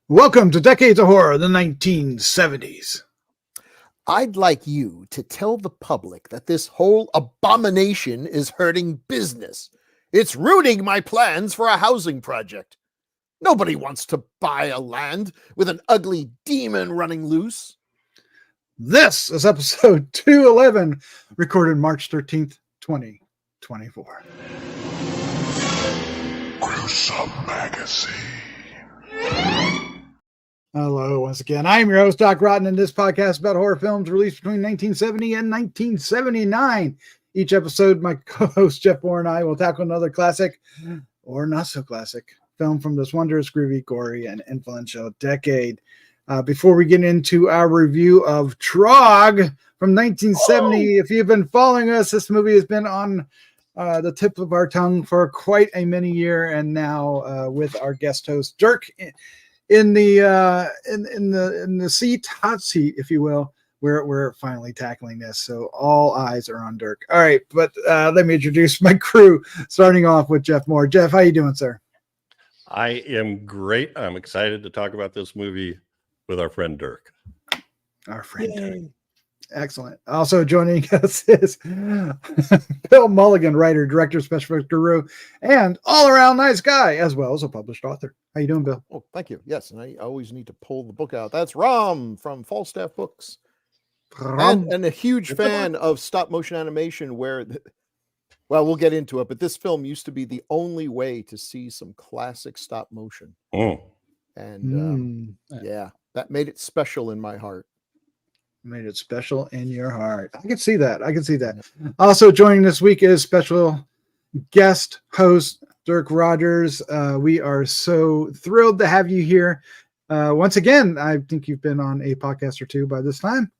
Welcome to Decades of Horror, the 1970s. I'd like you to tell the public that this whole abomination is hurting business. It's ruining my plans for a housing project. Nobody wants to buy a land with an ugly demon running loose. This is episode 211, recorded March 13th, 2024. Gruesome Magazine. Hello, once again. I'm your host, Doc Rotten, and this podcast about horror films released between 1970 and 1979. Each episode, my co-host Jeff Mohr and I will tackle another classic, or not so classic, film from this wondrous, groovy, gory, and influential decade. Before we get into our review of Trog from 1970, if you've been following us, this movie has been on the tip of our tongue for quite a many year, and now with our guest host Dirk in the hot seat, if you will, we're finally tackling this. So all eyes are on Dirk. All right, but let me introduce my crew, starting off with Jeff Mohr. Jeff, how you doing, sir? I am great. I'm excited to talk about this movie with our friend Dirk. Our friend Dirk. Excellent. Also joining us is Bill Mulligan, writer, director, special effects guru, and all-around nice guy, as well as a published author. How you doing, Bill? Oh, thank you. Yes, and I always need to pull the book out. That's Rom from Falstaff Books. And a huge fan of stop-motion animation where, well, we'll get into it, but this film used to be the only way to see some classic stop-motion. And yeah, that made it special in my heart. Made it special in your heart. I can see that. Also joining this week is special guest host Dirk Rogers. We are so thrilled to have you here. Once again, I think you've been on a podcast or two by this time.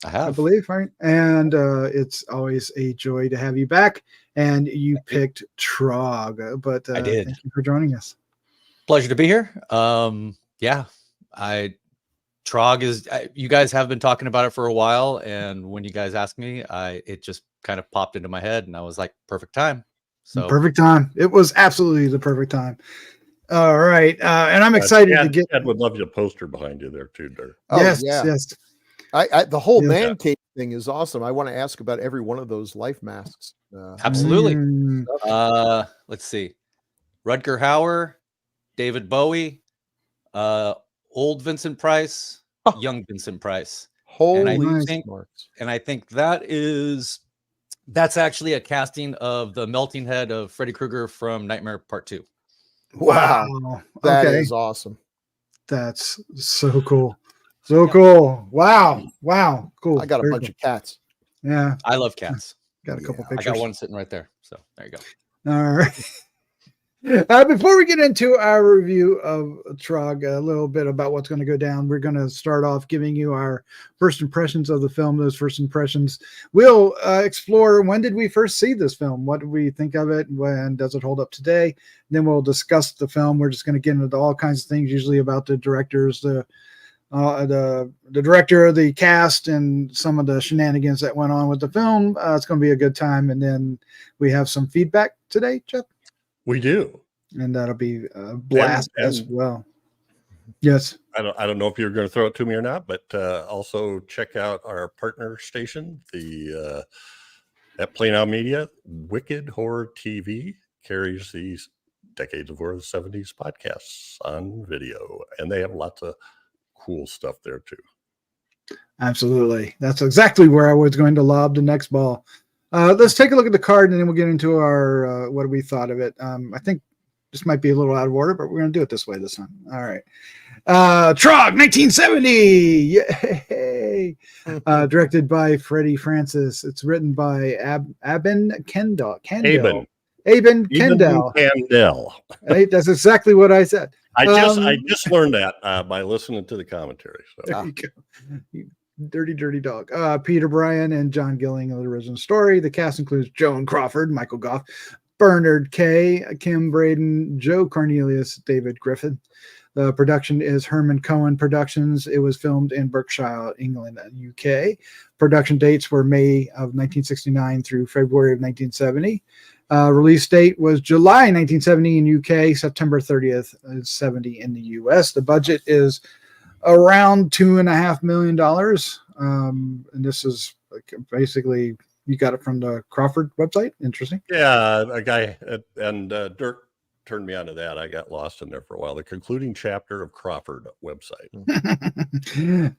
I have, I believe, right? And it's always a joy to have you back. And you picked Trog, but I did. Thank you for joining us. Pleasure to be here. Trog is, you guys have been talking about it for a while, and when you guys asked me, it just kind of popped into my head, and I was like, perfect time. So perfect time. It was absolutely the perfect time. All right, and I'm excited to get. Ed would love you a poster behind you there too, Dirk. Oh, yes, yeah. yes. The whole man cave thing is awesome. I want to ask about every one of those life masks. absolutely. Let's see, Rutger Hauer, David Bowie, old Vincent Price, young Vincent Price. Holy and I think that's actually a casting of the melting head of Freddie Krueger from Nightmare Part 2. Wow. That is awesome. That's so cool. So cool. Wow. Cool. I got a bunch of cats. Yeah. I love cats. Got a couple pictures. I got one sitting right there. So there you go. All right. Before we get into our review of Trog, a little bit about what's going to go down, we're going to start off giving you our first impressions of the film. Those first impressions, we'll explore when did we first see this film? What did we think of it? When does it hold up today? And then we'll discuss the film. We're just going to get into all kinds of things, usually about the directors, the director, the cast, and some of the shenanigans that went on with the film. It's going to be a good time. And then we have some feedback today, Jeff. We do, and that'll be a blast as well. Yes, I don't know if you're going to throw it to me or not, but also check out our partner station, the at Play Now Media. Wicked Horror TV carries these Decades of Horror 70s podcasts on video, and they have lots of cool stuff there too. Absolutely, that's exactly where I was going to lob the next ball. Let's take a look at the card, and then we'll get into our what we thought of it. I think this might be a little out of order, but we're going to do it this way this time. All right. Trog, 1970. Yay! Directed by Freddie Francis. It's written by Aben Kandel. Aben Kandel. Right? That's exactly what I said. I just learned that by listening to the commentary. So. There you go. Dirty dog. Peter Bryan and John Gilling of the original story. The cast includes Joan Crawford, Michael Goff, Bernard Kay, Kim Braden, Joe Cornelius, David Griffin. The production is Herman Cohen Productions. It was filmed in Berkshire, England, and UK. Production dates were May of 1969 through February of 1970. Release date was July 1970 in UK, September 30th, 70 in the US. The budget is around $2.5 million. And this is basically, you got it from the Crawford website. Interesting. Yeah, a guy and Dirk turned me onto that. I got lost in there for a while. The concluding chapter of Crawford website.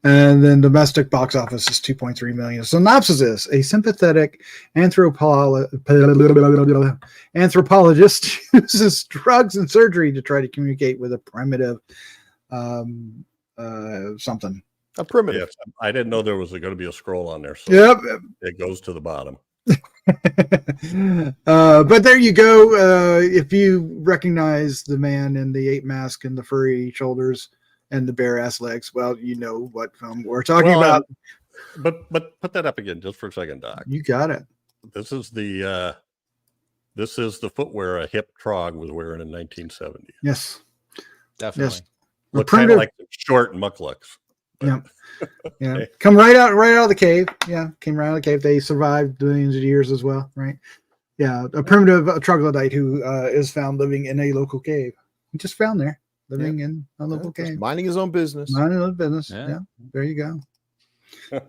And then domestic box office is 2.3 million. Synopsis is a sympathetic anthropologist uses drugs and surgery to try to communicate with a primitive something. A primitive. Yes, I didn't know there was going to be a scroll on there. So Yep. it goes to the bottom. But there you go. If you recognize the man in the ape mask and the furry shoulders and the bare ass legs, well, you know what film we're talking about. But put that up again just for a second, Doc. You got it. This is the footwear a hip Trog was wearing in 1970. Yes, Definitely. yes. Look kind of like short mucklucks. Yeah, yeah. Come right out of the cave. Yeah, came right out of the cave. They survived billions of years as well, right? Yeah, a primitive troglodyte who is found living in a local cave. He just found there, living in a local cave, minding his own business. Minding his own business. Yeah, there you go.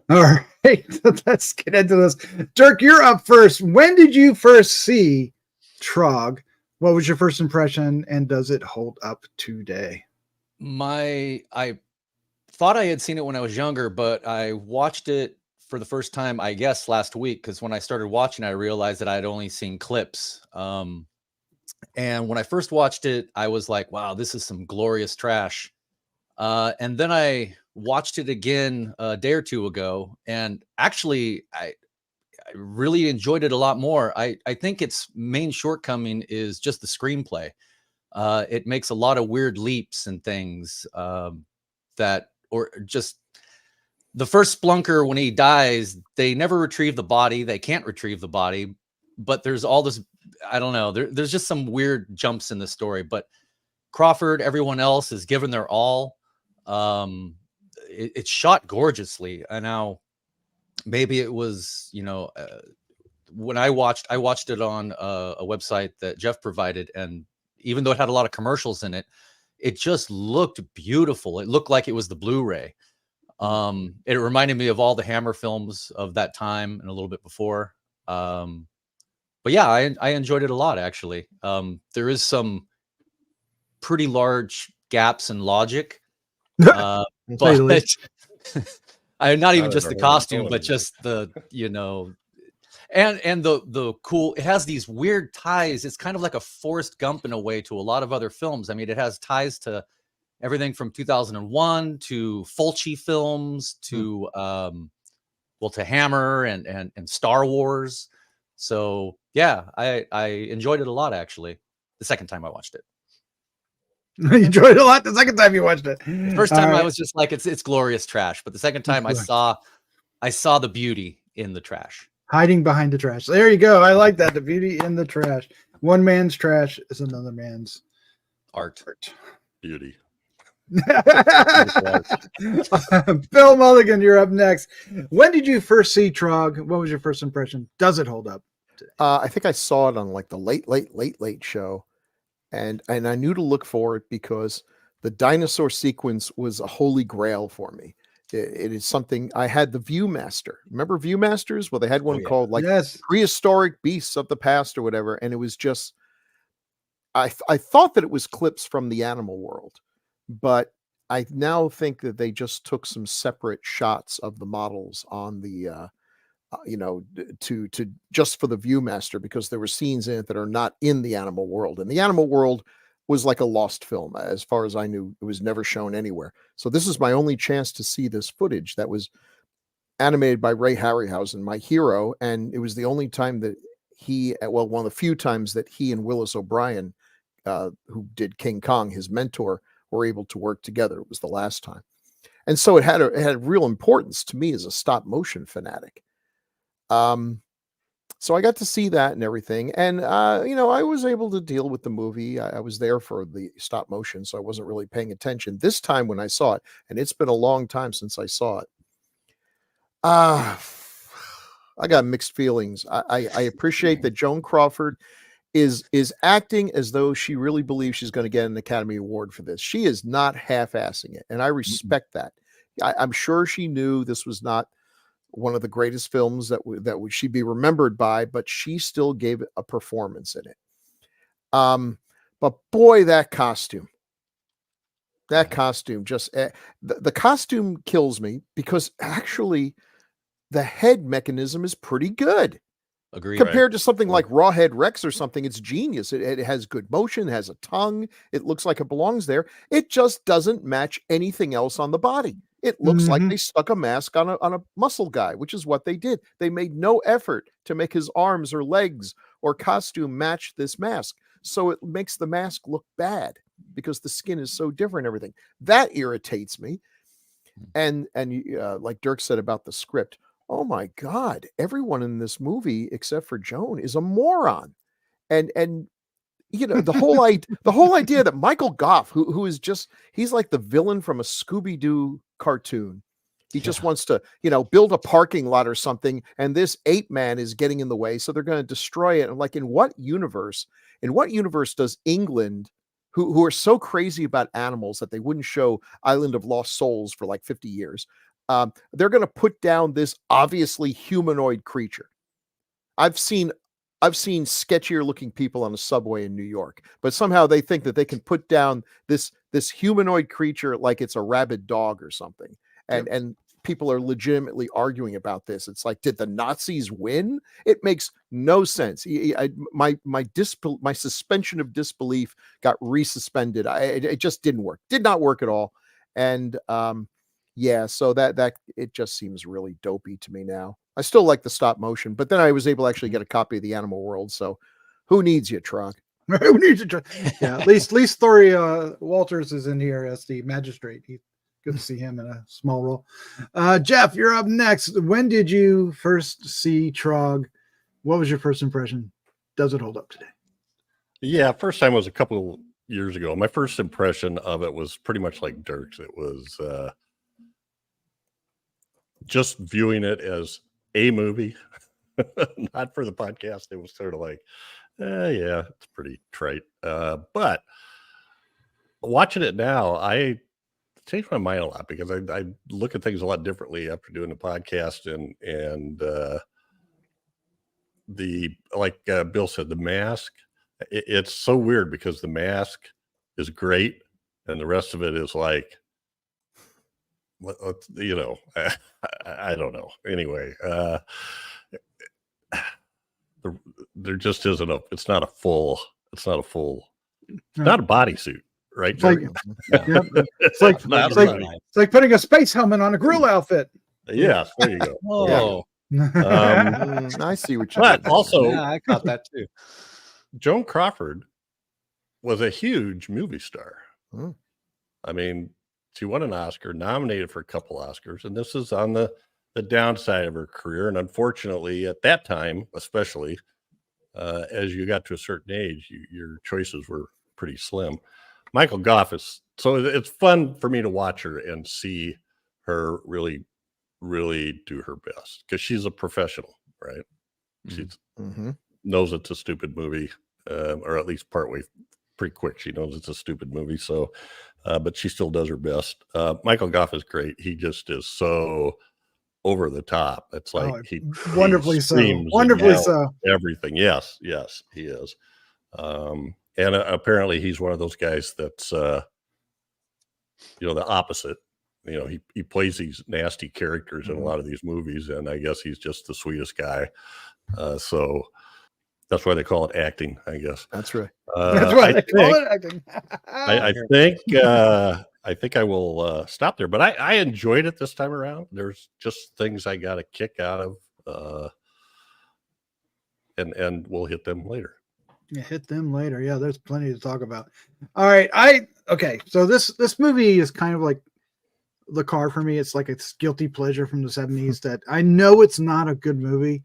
All right, let's get into this. Dirk, you're up first. When did you first see Trog? What was your first impression, and does it hold up today? I thought I had seen it when I was younger, but I watched it for the first time, I guess, last week, because when I started watching, I realized that I had only seen clips. And when I first watched it, I was like, wow, this is some glorious trash. And then I watched it again a day or two ago, and actually, I really enjoyed it a lot more. I think its main shortcoming is just the screenplay. It makes a lot of weird leaps and things or just the first Splunker, when he dies, they never retrieve the body. They can't retrieve the body, but there's all this, I don't know. There's just some weird jumps in the story, but Crawford, everyone else is given their all. It's shot gorgeously. And now maybe it was, when I watched it on a website that Jeff provided, and even though it had a lot of commercials in it, it just looked beautiful. It looked like it was the Blu-ray. It reminded me of all the Hammer films of that time and a little bit before. But yeah, I enjoyed it a lot, actually. There is some pretty large gaps in logic. But I'm not even just the costume, but just the, and the cool, it has these weird ties. It's kind of like a Forrest Gump in a way to a lot of other films. I mean, it has ties to everything from 2001 to Fulci films to to Hammer and Star Wars. So yeah, I enjoyed it a lot, actually, the second time I watched it. You enjoyed it a lot the second time you watched it. The first time I was just like, it's glorious trash, but the second time I saw the beauty in the trash. Hiding behind the trash. There you go. I like that. The beauty in the trash. One man's trash is another man's art. Beauty. Bill Mulligan, you're up next. When did you first see Trog? What was your first impression? Does it hold up today? I think I saw it on like the late show, and I knew to look for it because the dinosaur sequence was a holy grail for me. It is something. I had the Viewmaster. Remember Viewmasters? Well, they had one called like Prehistoric Beasts of the Past or whatever, and it was just. I thought that it was clips from the animal world, but I now think that they just took some separate shots of the models on the, to just for the Viewmaster, because there were scenes in it that are not in the animal world, and the animal world was like a lost film. As far as I knew, it was never shown anywhere. So this is my only chance to see this footage that was animated by Ray Harryhausen, my hero. And it was the only time that one of the few times that he and Willis O'Brien, who did King Kong, his mentor, were able to work together. It was the last time. And so it had real importance to me as a stop motion fanatic. So I got to see that and everything. And, I was able to deal with the movie. I was there for the stop motion, so I wasn't really paying attention. This time when I saw it, and it's been a long time since I saw it, I got mixed feelings. I appreciate that Joan Crawford is acting as though she really believes she's going to get an Academy Award for this. She is not half-assing it, and I respect that. I'm sure she knew this was not one of the greatest films that would she be remembered by, but she still gave a performance in it. But boy, that costume just the costume kills me, because actually the head mechanism is pretty good. Agreed. Compared to something like Rawhead Rex or something, it's genius. It has good motion, has a tongue. It looks like it belongs there. It just doesn't match anything else on the body. It looks like they stuck a mask on a muscle guy, which is what they did. They made no effort to make his arms or legs or costume match this mask. So it makes the mask look bad because the skin is so different and everything. That irritates me. And like Dirk said about the script, oh my God, everyone in this movie except for Joan is a moron. And you know, the whole idea that Michael Goff, who is just, he's like the villain from a Scooby-Doo cartoon. He just wants to, build a parking lot or something, and this ape man is getting in the way, so they're going to destroy it. And like, in what universe does England, who are so crazy about animals that they wouldn't show Island of Lost Souls for like 50 years, they're going to put down this obviously humanoid creature? I've seen sketchier looking people on a subway in New York, but somehow they think that they can put down this humanoid creature like it's a rabid dog or something. And people are legitimately arguing about this. It's like, did the Nazis win? It makes no sense. My suspension of disbelief got resuspended. It just didn't work. Did not work at all. And so that it just seems really dopey to me now. I still like the stop motion, but then I was able to actually get a copy of the Animal World. So who needs you, Trog? Who needs you? Yeah, at least Thory Walters is in here as the magistrate. Good to see him in a small role. Jeff, you're up next. When did you first see Trog? What was your first impression? Does it hold up today? Yeah, first time was a couple years ago. My first impression of it was pretty much like Dirk's. It was just viewing it as a movie, not for the podcast. It was sort of like, yeah, it's pretty trite. But watching it now, I changed my mind a lot, because I look at things a lot differently after doing the podcast, and like Bill said, the mask, it's so weird, because the mask is great and the rest of it is like, I don't know. Anyway, there just isn't it's not a bodysuit, right? It's like putting a space helmet on a grill outfit. Yes, there you go. Oh, I see what you mean. But also, I caught that too. Joan Crawford was a huge movie star. I mean, she won an Oscar, nominated for a couple Oscars, and this is on the downside of her career. And unfortunately, at that time, especially, as you got to a certain age, your choices were pretty slim. Michael Goff so it's fun for me to watch her and see her really, really do her best, because she's a professional, right? She knows it's a stupid movie, or at least partway pretty quick. She knows it's a stupid movie. So, but she still does her best. Michael Goff is great. He just is so over the top. It's like he wonderfully so. Everything. Yes, he is. And apparently he's one of those guys that's, the opposite. He plays these nasty characters in a lot of these movies, and I guess he's just the sweetest guy. So that's why they call it acting, I guess. That's right. That's why they call it acting. I think I will stop there, but I enjoyed it this time around. There's just things I got a kick out of, and we'll hit them later. Yeah, hit them later. Yeah, there's plenty to talk about. All right, so this movie is kind of like the car for me. It's like a guilty pleasure from the 70s that I know it's not a good movie,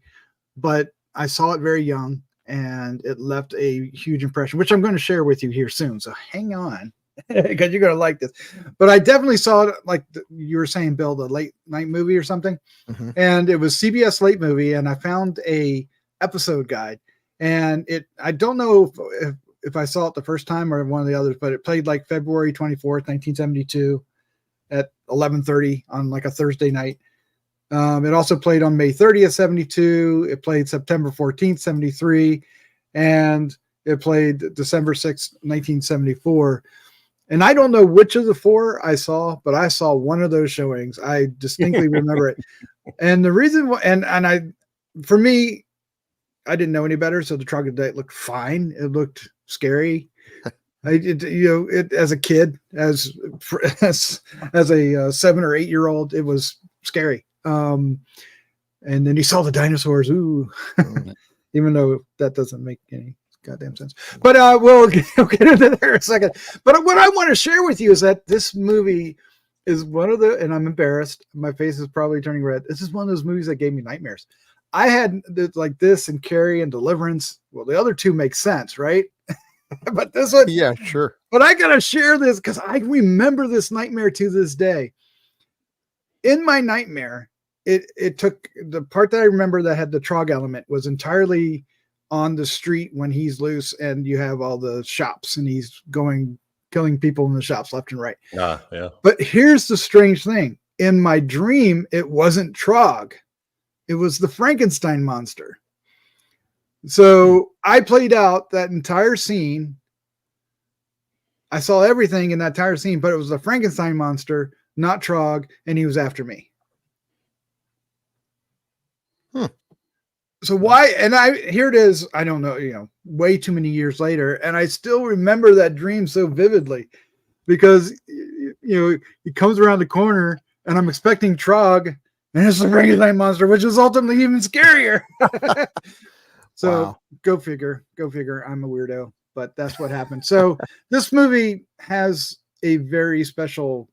but I saw it very young and it left a huge impression, which I'm going to share with you here soon. So hang on, because you're going to like this. But I definitely saw it, like you were saying, Bill, the late night movie or something. And it was CBS late movie, and I found a episode guide. And I don't know if I saw it the first time or one of the others, but it played like February 24th, 1972 at 11:30 on like a Thursday night. It also played on May 30th, 72. It played September 14th, 73. And it played December 6th, 1974. And I don't know which of the four I saw, but I saw one of those showings. I distinctly remember it. And the reason why, for me, I didn't know any better. So the troglodyte looked fine. It looked scary. As a kid, as a 7 or 8 year old, it was scary. And then you saw the dinosaurs. Ooh, even though that doesn't make any goddamn sense. But we'll get into there in a second. But what I want to share with you is that this movie is one of the, and I'm embarrassed, my face is probably turning red. This is one of those movies that gave me nightmares. I had like this and Carrie and Deliverance. Well, the other two make sense, right? But this one, yeah, sure. But I gotta share this because I remember this nightmare to this day. In my nightmare, it took the part that I remember that had the Trog element was entirely on the street when he's loose, and you have all the shops, and he's killing people in the shops left and right. Yeah. But here's the strange thing: in my dream, it wasn't Trog; it was the Frankenstein monster. So I played out that entire scene. I saw everything in that entire scene, but it was the Frankenstein monster, not Trog, and he was after me. So why? And here it is. I don't know, way too many years later, and I still remember that dream so vividly because he comes around the corner, and I'm expecting Trog, and it's the Frankenstein monster, which is ultimately even scarier. So wow. Go figure. I'm a weirdo, but that's what happened. So this movie has a very special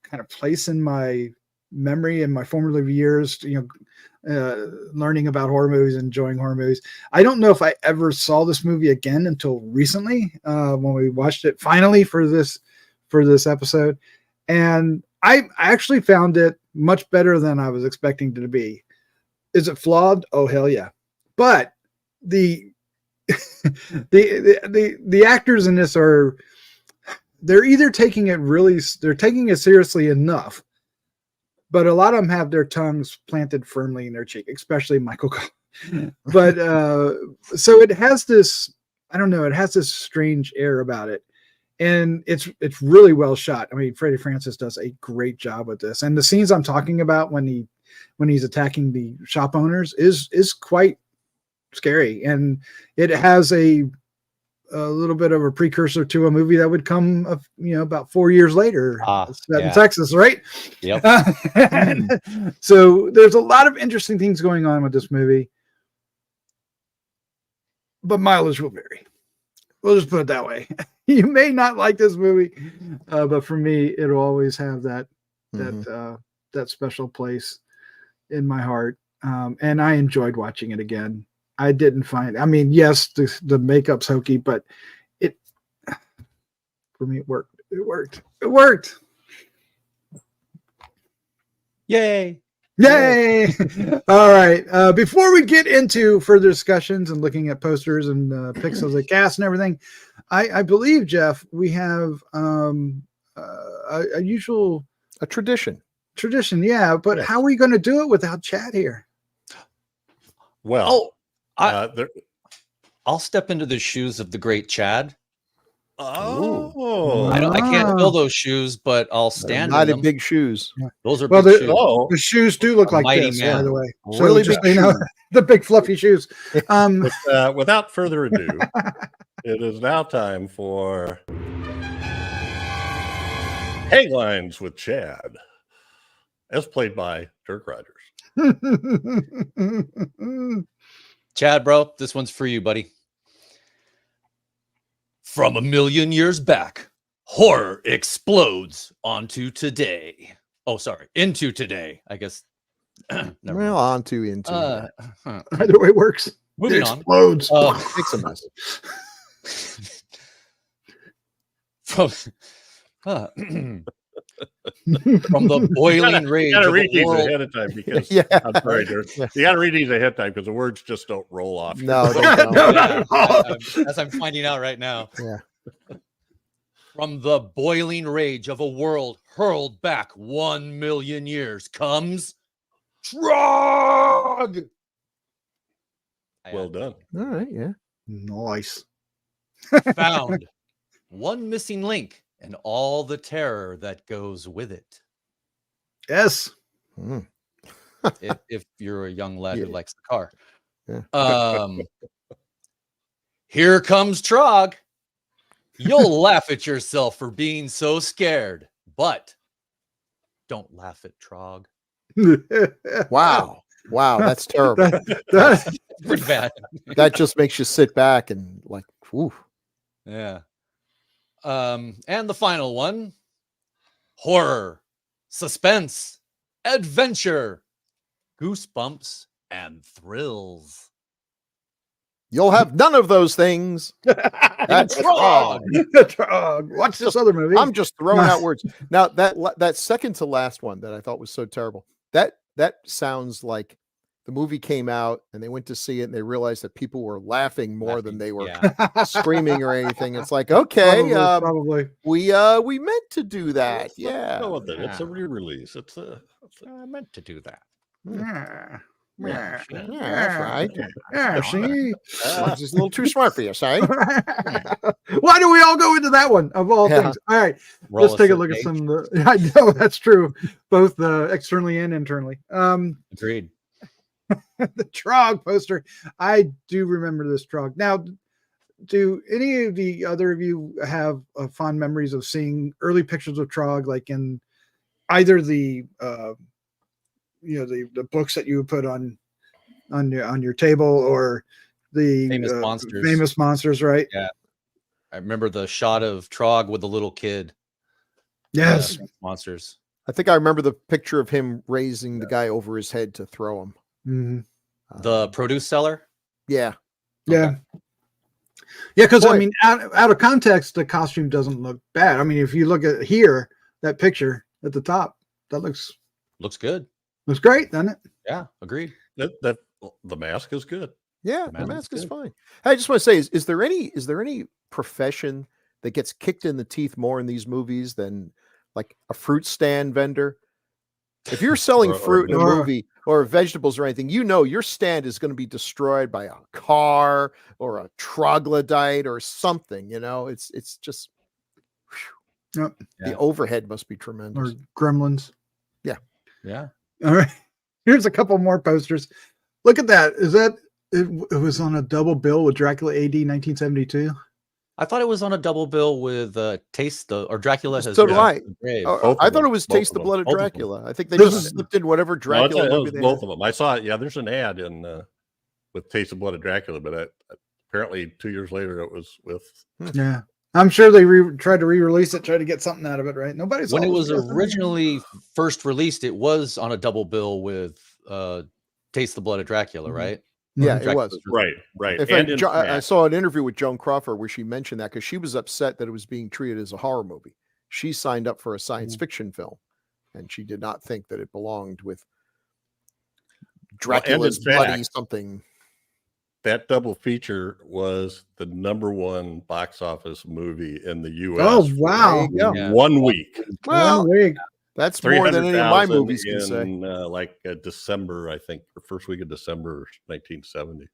kind of place in my memory in my formative years, learning about horror movies, enjoying horror movies. I don't know if I ever saw this movie again until recently, when we watched it finally for this episode. And I actually found it much better than I was expecting it to be. Is it flawed? Oh, hell yeah. But the actors in this they're either taking it seriously enough, but a lot of them have their tongues planted firmly in their cheek, especially Michael Cohen. But so it has this, I don't know, it has this strange air about it, and it's really well shot. I mean, Freddie Francis does a great job with this, and the scenes I'm talking about when he's attacking the shop owners is quite scary, and it has a little bit of a precursor to a movie that would come about 4 years later in Texas, right? Yep. So there's a lot of interesting things going on with this movie, but mileage will vary. We'll just put it that way. You may not like this movie, but for me, it'll always have that special place in my heart, and I enjoyed watching it again. I didn't find, yes, the makeup's hokey, but for me, it worked. It worked. Yay. All right. Before we get into further discussions and looking at posters and pixels of cast and everything, I believe, Jeff, we have a tradition. Yeah. But yes. How are we going to do it without Chad here? Well, I'll step into the shoes of the great Chad. Oh, I can't fill those shoes, but I'll stand in them. Big shoes. Yeah. Those are big shoes. The shoes do look like this, man. by the way. So really big shoes. The big fluffy shoes. Without further ado, it is now time for Headlines with Chad, as played by Dirk Rogers. Chad, bro, this one's for you, buddy. From a million years back, horror explodes onto today. Oh, sorry, into today, I guess. Well, onto into. Either way works. Moving on. Explodes. Makes a mess. From the boiling rage You gotta of read a these world. ahead of time because Yeah. I'm sorry, Dirk. You gotta read these ahead of time because the words just don't roll off. No, they No, don't. not Yeah, at all. as I'm finding out right now. Yeah. From the boiling rage of a world hurled back 1 million years comes Trog. Well done. All right. Yeah. Nice. Found one missing link and all the terror that goes with it. Yes. Mm. If you're a young lad who Yeah. likes the car. Yeah. Here comes Trog. You'll laugh at yourself for being so scared, but don't laugh at Trog. Wow. Wow. That's terrible. That- Pretty bad. That just makes you sit back and like, whew. Yeah. And the final one: horror, suspense, adventure, goosebumps, and thrills. You'll have none of those things. That's Trog. Trog. Watch this other movie. I'm just throwing out words. Now that second to last one that I thought was so terrible, that sounds like the movie came out and they went to see it and they realized that people were laughing more than they were Yeah. screaming or anything. It's like, okay, Probably. we meant to do that. Yeah. Go with it. It's a re-release. I meant to do that. Yeah. Yeah, that's right. Yeah, see? He's a little too smart for you, sorry. Why do we all go into that one of all Yeah. things? All right, Roll let's take a us look at page. some of the. I know that's true, both externally and internally. Agreed. The Trog poster. I do remember this Trog. Now, do any of the other of you have fond memories of seeing early pictures of Trog, like in either the the books that you would put on your table, or the Famous monsters. Famous monsters, right? Yeah. I remember the shot of Trog with the little kid. Yes. Monsters. I think I remember the picture of him raising the guy over his head to throw him. Mhm. The produce seller. Yeah. Yeah. Yeah, because I Boy. mean, out of context, the costume doesn't look bad. I mean, if you look at here, that picture at the top, that looks Looks good. great, doesn't it? Yeah, agreed. That the mask is good. Yeah, The the mask mask is is good. fine. I just want to say, is there any profession that gets kicked in the teeth more in these movies than like a fruit stand vendor? If you're selling Or- fruit in a or- movie or vegetables or anything, you know your stand is going to be destroyed by a car or a troglodyte or something. You know, it's just whew. Yep. The Yeah. overhead must be Or tremendous. gremlins. Yeah. All right. Here's a couple more posters. Look at that. Is that it was on a double bill with Dracula AD 1972? I thought it was on a double bill with Dracula has So do Risen I. from the Grave. Oh, Both I of thought them. it was Both Taste of the them. Blood of Both of them. Dracula. I think they This just is- slipped in whatever No, it's, Dracula it movie was they both had. of them. I saw it. Yeah, there's an ad in with Taste of Blood of Dracula, but apparently 2 years later it was with. Yeah. I'm sure they tried to re-release it, tried to get something out of it, right? Nobody's When it was originally first released, it was on a double bill with Taste the Blood of Dracula, Mhm. right? Yeah, it Dracula was. Right. In fact, And I saw an interview with Joan Crawford where she mentioned that because she was upset that it was being treated as a horror movie. She signed up for a science fiction film, and she did not think that it belonged with Dracula's bloody fact- something. that double feature was the #1 box office movie in the U.S. Oh, for wow. There you go. Yeah. 1 week. Well, One week. that's more than any of my 300,000 movies can say. in December, I think, or first week of December 1970.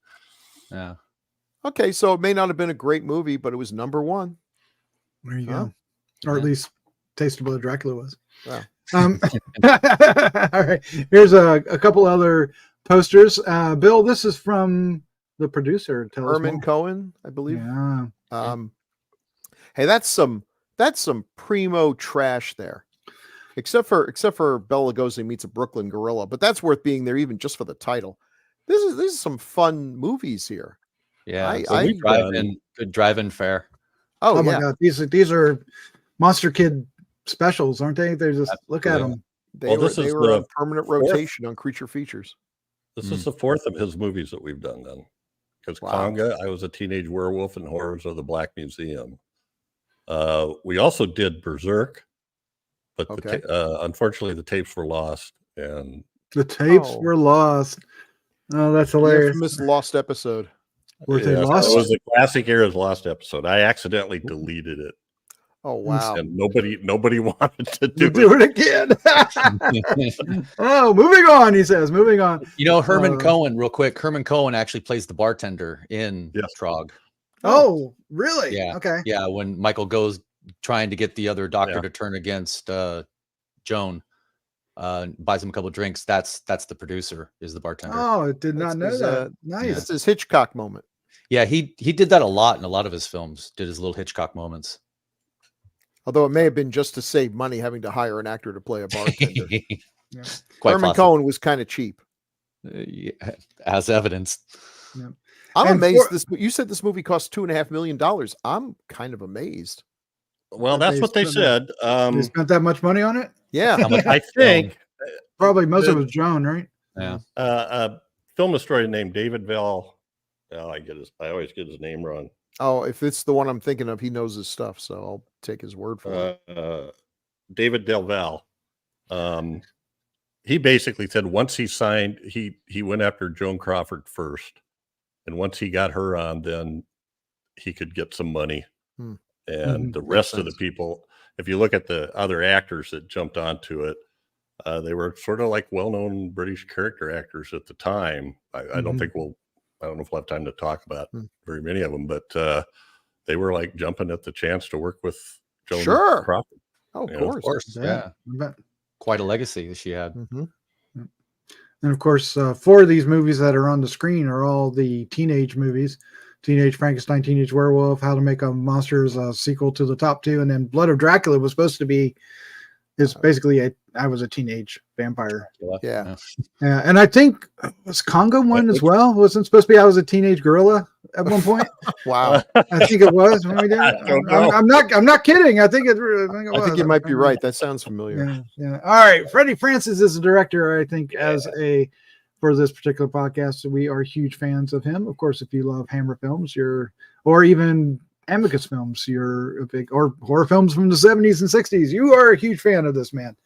Yeah. Okay, so it may not have been a great movie, but it was #1. There you Huh? go. Or at Yeah. least Taste of Blood Dracula was. Wow. All right. Here's a couple other posters. Bill, this is from the producer. Tell us Herman more. Cohen, I believe. Yeah. Hey, that's some primo trash there. Except for Bela Lugosi meets a Brooklyn gorilla, but that's worth being there even just for the title. This is some fun movies here. Yeah. I- Good drive-in fare. Oh, Oh my yeah, God. These are Monster Kid specials, aren't they? They're just look at Absolutely. them. they Well, were, this is on the permanent fourth- rotation on Creature Features. This is the 4th of his movies that we've done then. Because Wow. Conga, I Was a Teenage Werewolf and Horrors of the Black Museum. We also did Berserk. but Okay. unfortunately the tapes were lost, and The tapes Oh. were lost. Oh, that's The hilarious. infamous lost episode. Were they yeah, lost? it was the classic era's lost episode. I accidentally deleted it, Oh wow. and nobody wanted to Do do it. it again. Oh, moving on, he says. Moving on. You know, Herman Uh, Cohen, real quick. Herman Cohen actually plays the bartender in Yes. Trog. Oh, really? Yeah. Okay. Yeah, when Michael goes trying to get the other doctor Yeah. to turn against Joan, buys him a couple of drinks. That's the producer, is the bartender. Oh, I did not That's know his, that. Nice. That's his Hitchcock moment. Yeah, he did that a lot in a lot of his films. Did his little Hitchcock moments. Although it may have been just to save money having to hire an actor to play a bartender. Quite Herman possible. Cohen was kind of cheap. Yeah, as evidenced. I'm And amazed. for- You said this movie cost $2.5 million. I'm kind of amazed. Well, That that's they what they spent said. They spent that much money on it? Yeah. How much I think Probably most of it The- was Joan, right? Yeah. a film historian named David Val. Oh, I always get his name wrong. Oh, if it's the one I'm thinking of, he knows his stuff, so I'll take his word for it. David Del Val. He basically said once he signed, he went after Joan Crawford first, and once he got her on, then he could get some money. Hmm. And Mhm. the rest of sense. the people, if you look at the other actors that jumped onto it, they were sort of like well-known British character actors at the time. I don't Mhm. think I don't know if we'll have time to talk about Hmm. very many of them, but they were like jumping at the chance to work with Joan Sure. Crawford. Oh, of Yeah, course. Of course. Yeah. I bet. Quite a legacy that she had. Mhm. And of course, 4 of these movies that are on the screen are all the teenage movies. Teenage Frankenstein, Teenage Werewolf, How to Make a Monster is a sequel to the top 2. And then Blood of Dracula was supposed to be, is basically I was a teenage vampire. Yeah. Yeah, and I think was Congo one as well? Wasn't supposed to be I was a teenage gorilla at one point? Wow. I think it was when we did it. I don't know. I'm not kidding. I think it I think you might be right. That sounds familiar. Yeah, yeah. All right. Freddie Francis is the director, I think, for this particular podcast. We are huge fans of him. Of course, if you love Hammer films, or even Amicus films, you're a big, or horror films from the 70s and 60s, you are a huge fan of this man.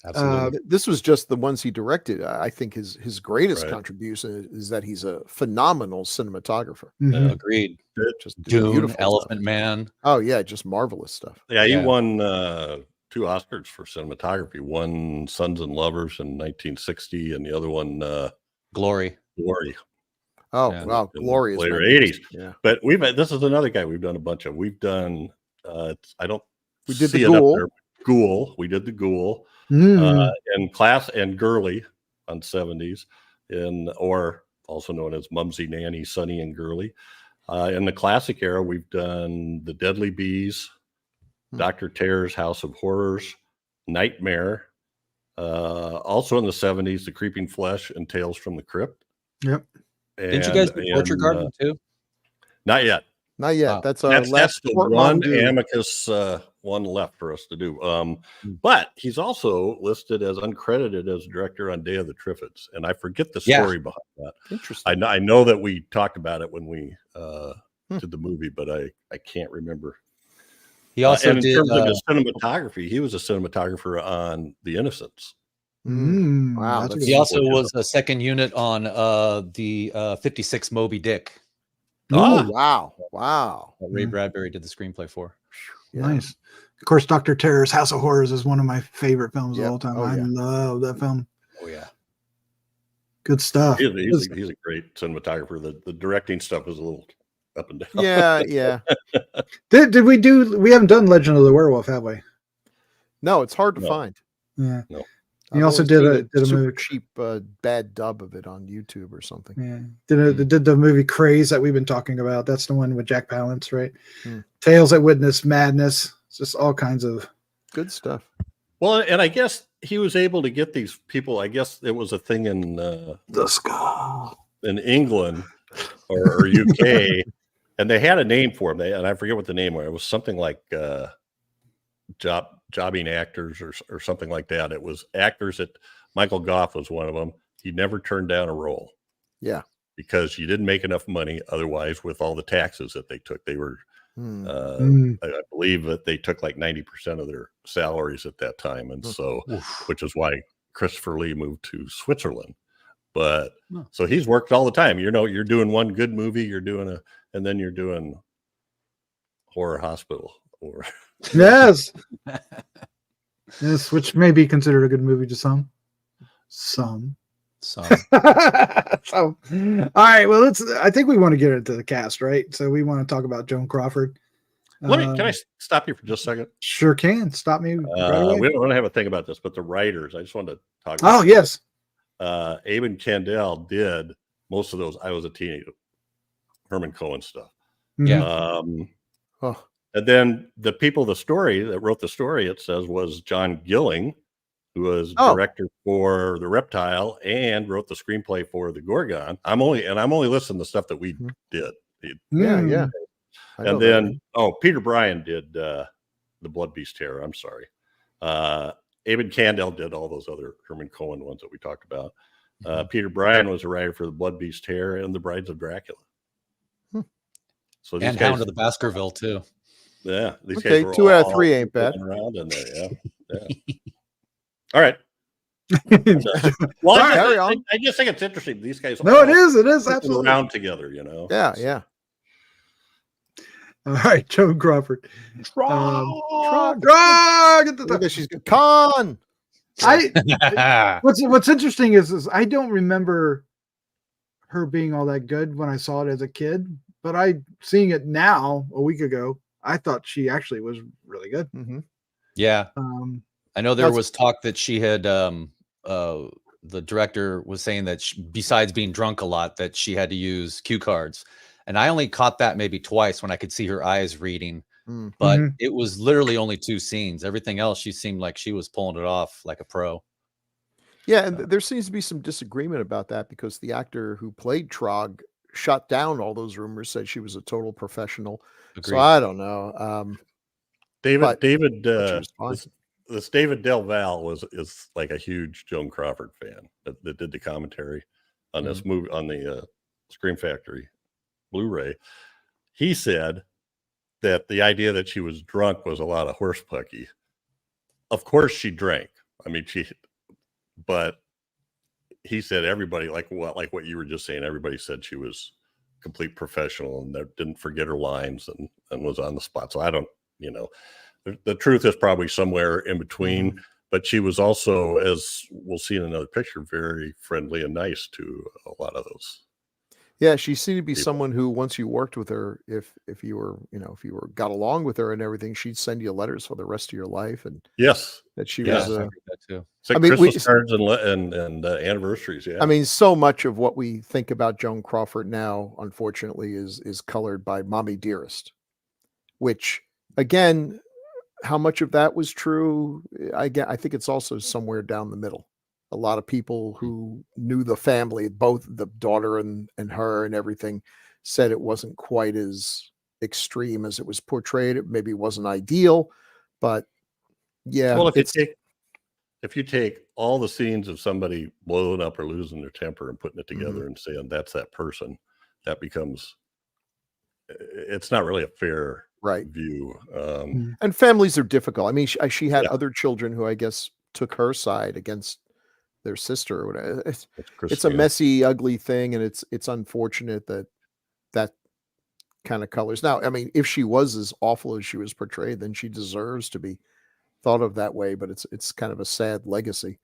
Absolutely. This was just the ones he directed. I think his greatest Right. contribution is that he's a phenomenal cinematographer. Mhm. Agreed. Just Dune, beautiful Elephant stuff. Man. Oh yeah, just marvelous stuff. Yeah, he Yeah. won 2 Oscars for cinematography. One Sons and Lovers in 1960, and the other one Glory. Glory. Oh Yeah. wow, In the glorious. later magnificent. 80s. Yeah. But this is another guy we've done a bunch of. We've done I don't We did see the it up Ghoul. there. Ghoul. We did the Ghoul. Mm. And Class and Girly on 70s, or also known as Mumsy, Nanny, Sonny, and Girly. In the classic era, we've done The Deadly Bees, Dr. Terror's House of Horrors, Nightmare. Also in the 70s, The Creeping Flesh and Tales from the Crypt. Yep. Didn't you guys do Torture Garden too? Not yet. Not yet. Wow. That's our last the Fort one Mondu. Amicus one left for us to do. But he's also listed as uncredited as director on Day of the Triffids, and I forget the Yeah. story behind that. Interesting. I know that we talked about it when we Hmm. did the movie, but I can't remember. He also and in did. terms of his cinematography, he was a cinematographer on The Innocents. Mm. Wow, That's a that's- good He also Which is was a second unit on the 56 Moby Dick Oh Ah. wow. Wow. that Ray Yeah. Bradbury did the screenplay for. Yeah. Nice. Of course, Dr. Terror's House of Horrors is one of my favorite films of Yep. all time. Oh, I yeah. love that film. Oh yeah. Good stuff. He's a great cinematographer. The directing stuff is a little up and down. Yeah, yeah. Did we haven't done Legend of the Werewolf, have we? No, it's hard to No. find. Yeah. No. He I've also only did seen a super movie. cheap bad dub of it on YouTube or something. Yeah. Did the movie Craze that we've been talking about. That's the one with Jack Palance, right? Hmm. Tales that Witness Madness. It's just all kinds of Good stuff. Well, and I guess he was able to get these people. I guess it was a thing in the skull. England or UK, and they had a name for him. And I forget what the name was. It was something like jobbing actors or something like that. It was actors that Michael Goff was one of them. He never turned down a role. Yeah. Because you didn't make enough money otherwise with all the taxes that they took. They were I believe that they took like 90% of their salaries at that time, and so which is why Christopher Lee moved to Switzerland. But so he's worked all the time. You're doing one good movie, and then you're doing Horror Hospital or yes, which may be considered a good movie to some. So, all right. Well, I think we want to get into the cast, right? So we want to talk about Joan Crawford. Can I stop you for just a second? Sure can. Stop me. Right away. We don't want to have a thing about this, but the writers, I just wanted to talk about yes. Aben Kandel did most of those I Was a Teenager, Herman Cohen stuff. Yeah. And then the people, the story that wrote the story, it says, was John Gilling, who was director for The Reptile and wrote the screenplay for The Gorgon. I'm only listing the stuff that we did. Yeah. And then, Peter Bryan did The Blood Beast Terror. I'm sorry. Aben Kandel did all those other Herman Cohen ones that we talked about. Peter Bryan was a writer for The Blood Beast Terror and The Brides of Dracula. So and Hound of the Baskerville too. Yeah, these guys were 2 out of 3 ain't bad. Around in there, yeah. All right. Carry on. I just think it's interesting. These guys. It is absolutely around together. Yeah. All right, Joan Crawford. Trog. She's good. Con. What's interesting is I don't remember her being all that good when I saw it as a kid, but seeing it now a week ago, I thought she actually was really good. Mm-hmm. Yeah. I know there was talk that she had the director was saying that besides being drunk a lot, that she had to use cue cards. And I only caught that maybe twice when I could see her eyes reading, but it was literally only 2 scenes. Everything else, she seemed like she was pulling it off like a pro. Yeah, and there seems to be some disagreement about that because the actor who played Trog shut down all those rumors, said she was a total professional. Agreed. So I don't know. David Del Valle is like a huge Joan Crawford fan that did the commentary on this movie on the Scream Factory Blu-ray. He said that the idea that she was drunk was a lot of horsepucky. Of course she drank. I mean, but he said everybody, like what you were just saying, everybody said she was complete professional and didn't forget her lines and was on the spot. So I don't, the truth is probably somewhere in between, but she was also, as we'll see in another picture, very friendly and nice to a lot of those. Yeah, she seemed to be someone who, once you worked with her, if you got along with her and everything, she'd send you letters for the rest of your life. And yes, that she was. I that too. It's like Christmas cards and anniversaries. Yeah, I mean, so much of what we think about Joan Crawford now, unfortunately, is colored by "Mommy Dearest," which, again, how much of that was true? I think it's also somewhere down the middle. A lot of people who knew the family, both the daughter and her and everything, said it wasn't quite as extreme as it was portrayed. It maybe wasn't ideal, but yeah. Well, if you take all the scenes of somebody blowing up or losing their temper and putting it together and saying that's that person, that becomes, it's not really a fair view. And families are difficult. I mean, she had other children who I guess took her side against their sister or whatever. It's a messy, ugly thing, and it's unfortunate that kind of colors. Now, I mean, if she was as awful as she was portrayed, then she deserves to be thought of that way. But it's kind of a sad legacy.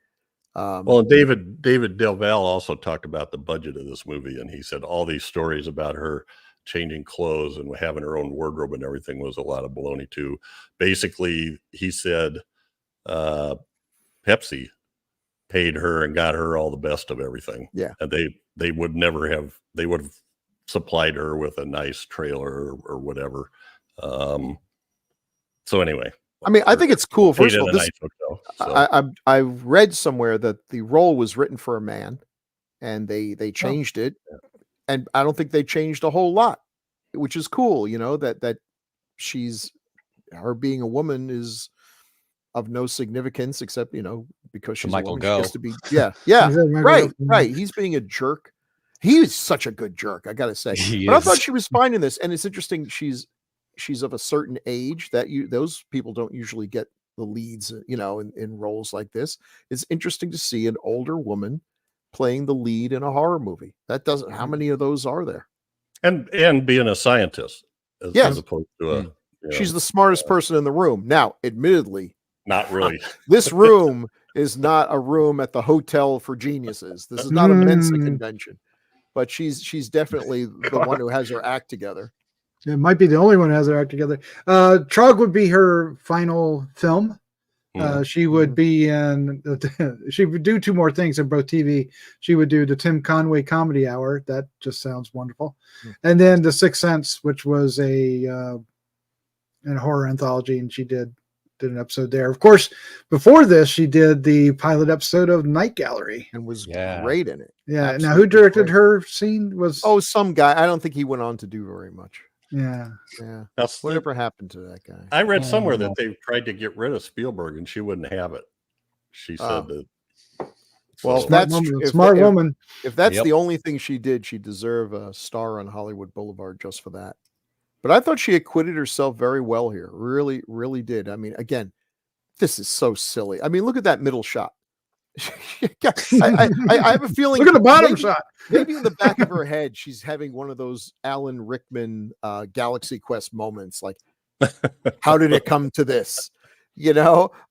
Well, David Del Valle also talked about the budget of this movie, and he said all these stories about her changing clothes and having her own wardrobe and everything was a lot of baloney too. Basically, he said Pepsi paid her and got her all the best of everything. Yeah. And they would have supplied her with a nice trailer or whatever. So anyway. I mean, I think it's cool. First of all, I read somewhere that the role was written for a man and they changed it. And I don't think they changed a whole lot, which is cool, that her being a woman is of no significance except, because she's Michael a woman, Go. she has to be, right. He's being a jerk. He is such a good jerk, I gotta say. But I thought she was fine in this, and it's interesting. She's she's of a certain age that those people don't usually get the leads, in roles like this. It's interesting to see an older woman playing the lead in a horror movie. That doesn't. How many of those are there? And being a scientist, as opposed to she's the smartest person in the room. Now, admittedly, not really. This room is not a room at the Hotel for Geniuses. This is not a Mensa convention, but she's definitely the one who has her act together. It might be the only one who has her act together. Trog would be her final film. She would be in. She would do 2 more things in both TV. She would do the Tim Conway Comedy Hour. That just sounds wonderful. And then The Sixth Sense, which was a horror anthology, and she did an episode there. Of course, before this, she did the pilot episode of Night Gallery and was great in it. Yeah. Absolutely now, who directed great. her scene was? Oh, some guy. I don't think he went on to do very much. Yeah. Whatever happened to that guy? I read somewhere that they tried to get rid of Spielberg, and she wouldn't have it. She said that. Well, smart woman. If that's the only thing she did, she deserved a star on Hollywood Boulevard just for that. But I thought she acquitted herself very well here. Really, really did. I mean, again, this is so silly. I mean, look at that middle shot. I have a feeling. Look at the bottom shot. Maybe in the back of her head, she's having one of those Alan Rickman Galaxy Quest moments. Like, how did it come to this?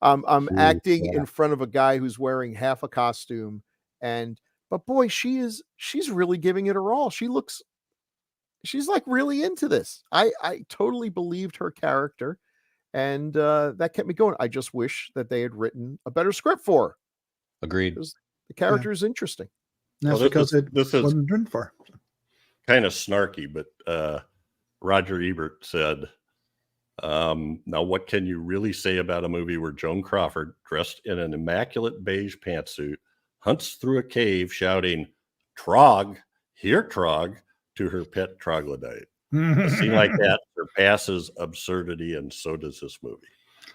I'm acting in front of a guy who's wearing half a costume, but boy, she's really giving it her all. She's like really into this. I totally believed her character, and that kept me going. I just wish that they had written a better script for her. Agreed. The character is interesting. That's because it wasn't written for. Kind of snarky, but Roger Ebert said, now what can you really say about a movie where Joan Crawford, dressed in an immaculate beige pantsuit, hunts through a cave shouting, "Trog, here, Trog," to her pet troglodyte? A scene like that surpasses absurdity, and so does this movie.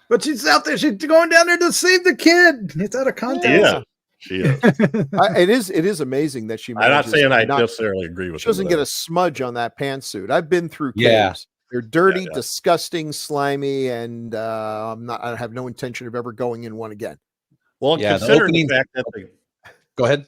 But she's out there. She's going down there to save the kid. It's out of context. Yeah, she is. It is amazing that she. I'm not saying I necessarily agree with. She doesn't get a smudge on that pantsuit. I've been through caves. Yeah. They're dirty, disgusting, slimy, and I have no intention of ever going in one again. Well, consider the fact that go ahead.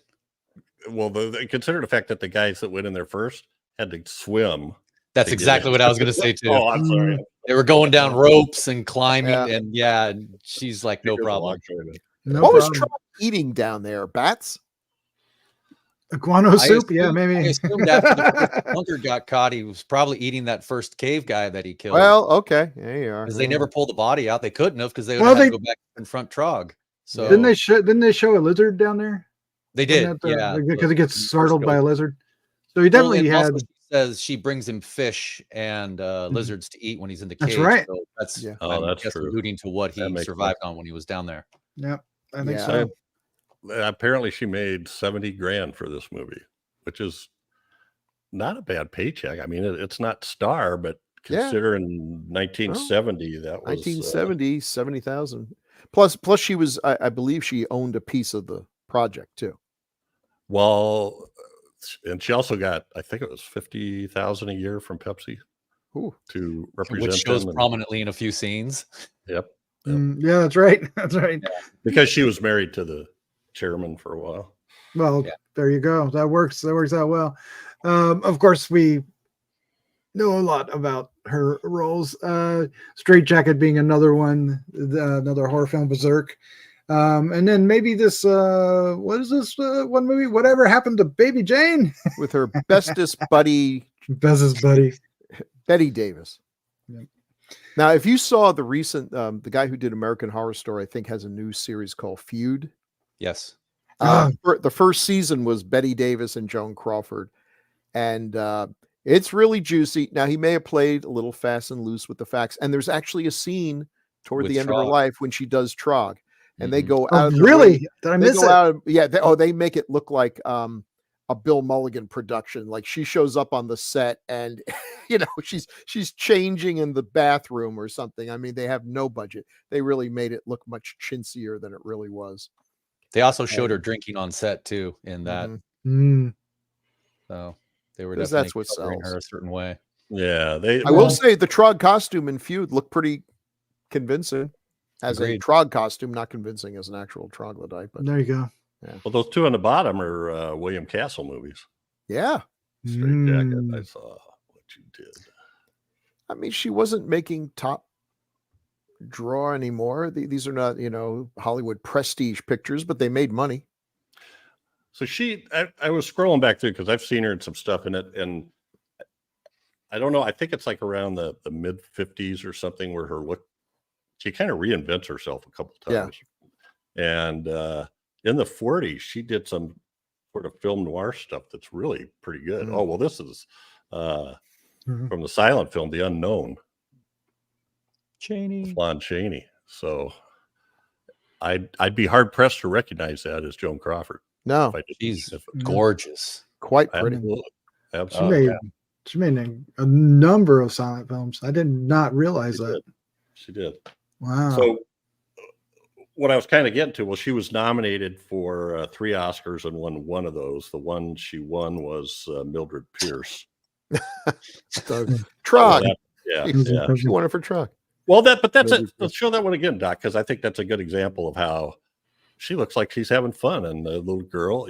Well, consider the fact that the guys that went in there first had to swim. That's exactly what I was going to say too. Oh, I'm sorry. They were going down ropes and climbing, and she's like, no problem. What was Trog eating down there? Bats? Guano soup? Maybe. I assumed after the bunker got caught, he was probably eating that first cave guy that he killed. Well, okay, there you are. Because they never pulled the body out. They couldn't have, because they would have to go back and confront Trog. So didn't they show a lizard down there? They did, because he gets startled by a lizard. So he definitely had. She says she brings him fish and lizards to eat when he's in the cave. That's right. So that's that's true. Alluding to what he survived on when he was down there. Yeah, I think so. Apparently, she made $70,000 for this movie, which is not a bad paycheck. I mean, it's not star, but considering 1970, that was 1970, 70,000. Plus, she was, I believe, she owned a piece of the project too. Well, and she also got, I think it was $50,000 a year from Pepsi to represent, which shows prominently in a few scenes. Yep. Yeah, that's right. That's right. Yeah. Because she was married to the chairman for a while. Well, there you go. That works out well. Of course, we know a lot about her roles. Straight Jacket being another one, another horror film, Berserk. And then maybe this, what is this one movie? Whatever Happened to Baby Jane? With her bestest buddy. Betty Davis. Yep. Now, if you saw the recent, the guy who did American Horror Story, I think has a new series called Feud. Yes. The first season was Betty Davis and Joan Crawford. And it's really juicy. Now, he may have played a little fast and loose with the facts. And there's actually a scene toward the end of her life when she does Trog. And they go out. Really? Did I miss it? They make it look like a Bill Mulligan production. Like she shows up on the set and, she's changing in the bathroom or something. I mean, they have no budget. They really made it look much chintzier than it really was. They also showed her drinking on set too in that. Mm-hmm. So they were definitely covering her a certain way. Yeah, I will say the Trog costume in Feud looked pretty convincing as Agreed. a Trog costume, not convincing as an actual troglodyte. But There you go. Well, those two on the bottom are William Castle movies. yeah, Straight Jacket. I saw what you did. I mean, she wasn't making top draw anymore. These are not, Hollywood prestige pictures, but they made money. So I was scrolling back through because I've seen her in some stuff in it, and I don't know. I think it's like around the mid 50s or something where her look, she kind of reinvents herself a couple times. Yeah. And in the 40s, she did some sort of film noir stuff that's really pretty good. Oh, well, this is from the silent film, The Unknown. Lon Chaney. So I'd be hard pressed to recognize that as Joan Crawford. No, she's gorgeous. Quite pretty. Absolutely. She made a number of silent films. I did not realize that. She did. Wow. So what I was kind of getting to, well, she was nominated for 3 Oscars and won one of those. The one she won was Mildred Pierce. Trog. Yeah. She won it for Trog. Well, let's show that one again, Doc, because I think that's a good example of how she looks like she's having fun. And the little girl,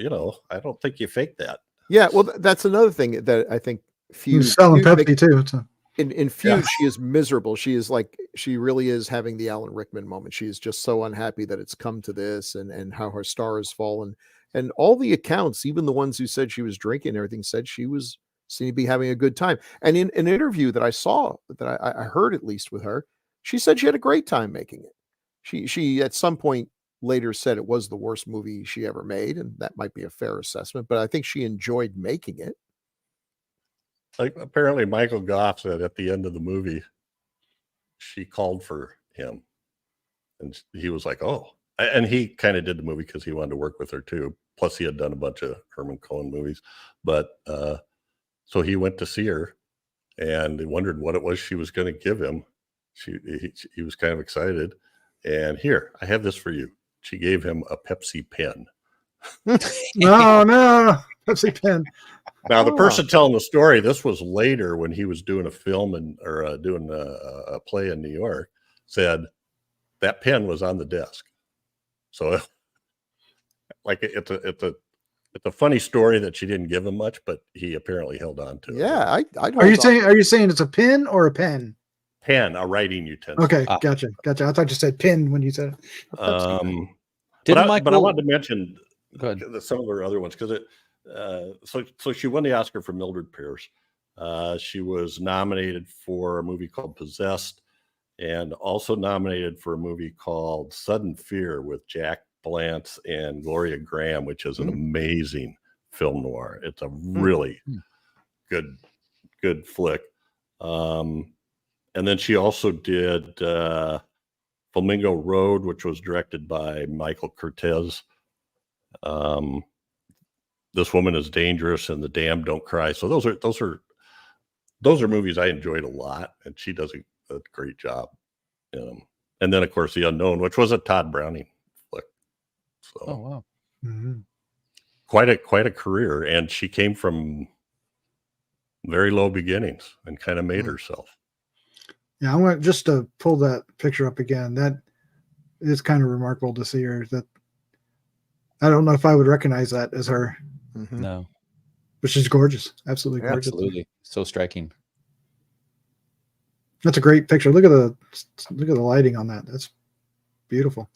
I don't think you fake that. Yeah, well, that's another thing that I think Feud selling Pepsi too. So. In Feud, she is miserable. She is she really is having the Alan Rickman moment. She is just so unhappy that it's come to this and how her star has fallen. And all the accounts, even the ones who said she was drinking and everything, said she was seemed to be having a good time. And in an interview that I saw, that I heard at least with her, she said she had a great time making it. She at some point later said it was the worst movie she ever made, and that might be a fair assessment, but I think she enjoyed making it. Like apparently Michael Goff said at the end of the movie, she called for him and he was like, oh, and he kind of did the movie because he wanted to work with her too. Plus he had done a bunch of Herman Cohen movies, but so he went to see her and he wondered what it was she was going to give him. He was kind of excited, and here, I have this for you. She gave him a Pepsi pen. No, Pepsi pen. Now, the person telling the story, this was later when he was doing a film or doing a play in New York, said that pen was on the desk. So, like, it's a funny story that she didn't give him much, but he apparently held on to it. Yeah, Are you saying it's a pin or a pen? Pen, a writing utensil. Okay, gotcha. I thought you said pin when you said it. But I wanted to mention some of her other ones because so she won the Oscar for Mildred Pierce. She was nominated for a movie called Possessed, and also nominated for a movie called Sudden Fear with Jack Palance and Gloria Graham, which is an amazing film noir. It's a really good flick. And then she also did Flamingo Road, which was directed by Michael Curtiz. This Woman is Dangerous and The Damned Don't Cry. So those are movies I enjoyed a lot, and she does a great job. And then of course The Unknown, which was a Todd Browning flick. So wow. Quite a career, and she came from very low beginnings and kind of made herself. Yeah, I want just to pull that picture up again. That is kind of remarkable to see her. That I don't know if I would recognize that as her. No, but she's gorgeous, absolutely gorgeous. Absolutely, so striking. That's a great picture. Look at the lighting on that. That's beautiful.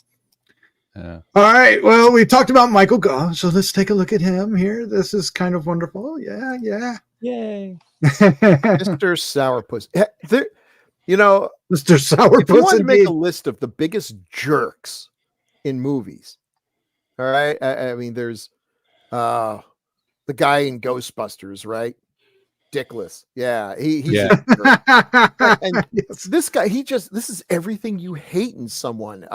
Yeah. All right. Well, we talked about Michael Goff, so let's take a look at him here. This is kind of wonderful. Yeah. Yay. Mr. Sourpuss. Mr. Sourpuss. If you wanted to make a list of the biggest jerks in movies, all right. I mean, there's the guy in Ghostbusters, right? Dickless. Yeah, he's a jerk. And this guy, this is everything you hate in someone.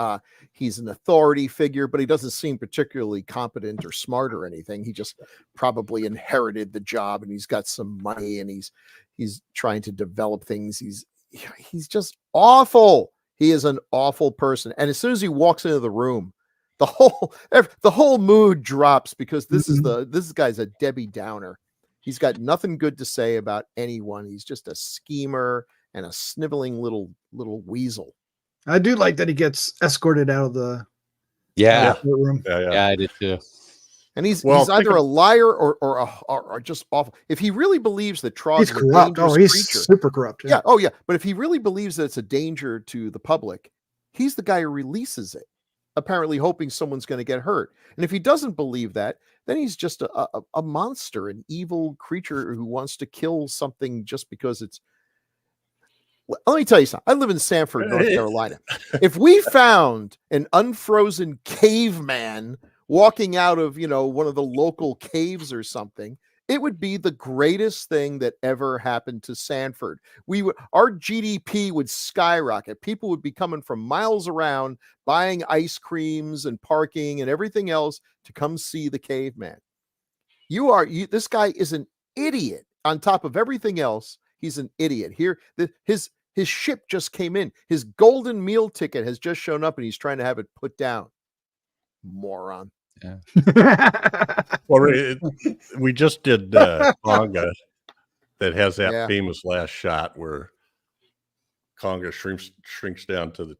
He's an authority figure, but he doesn't seem particularly competent or smart or anything. He just probably inherited the job, and he's got some money, and he's trying to develop things. He's just awful. He is an awful person. And as soon as he walks into the room, the whole mood drops because this guy's a Debbie Downer. He's got nothing good to say about anyone. He's just a schemer and a sniveling little weasel. I do like that he gets escorted out of the Yeah. room. Yeah, I did too. And he's either a liar or just awful. If he really believes that Trog He's is a corrupt. dangerous He's creature, super corrupt. yeah. Oh, yeah. But if he really believes that it's a danger to the public, he's the guy who releases it, apparently hoping someone's going to get hurt. And if he doesn't believe that, then he's just a monster, an evil creature who wants to kill something just because it's. Let me tell you something. I live in Sanford, North Carolina. If we found an unfrozen caveman walking out of, one of the local caves or something, it would be the greatest thing that ever happened to Sanford. Our GDP would skyrocket. People would be coming from miles around, buying ice creams and parking and everything else to come see the caveman. This guy is an idiot. On top of everything else, he's an idiot. Here, his ship just came in. His golden meal ticket has just shown up, and he's trying to have it put down. Moron. Yeah. Well, we just did Conga that has that famous last shot where Conga shrinks down to the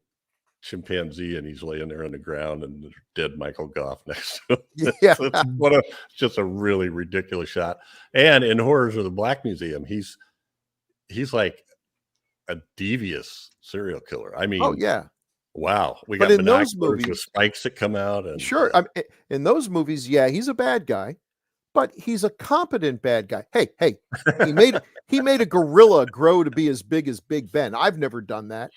chimpanzee, and he's laying there on the ground, and there's dead Michael Goff next to him. Yeah, it's just a really ridiculous shot. And in Horrors of the Black Museum, he's like a devious serial killer. I mean, oh yeah, wow. We but got in those binoculars movies with spikes that come out, and sure, in those movies, yeah, he's a bad guy, but he's a competent bad guy. Hey, he made a gorilla grow to be as big as Big Ben. I've never done that.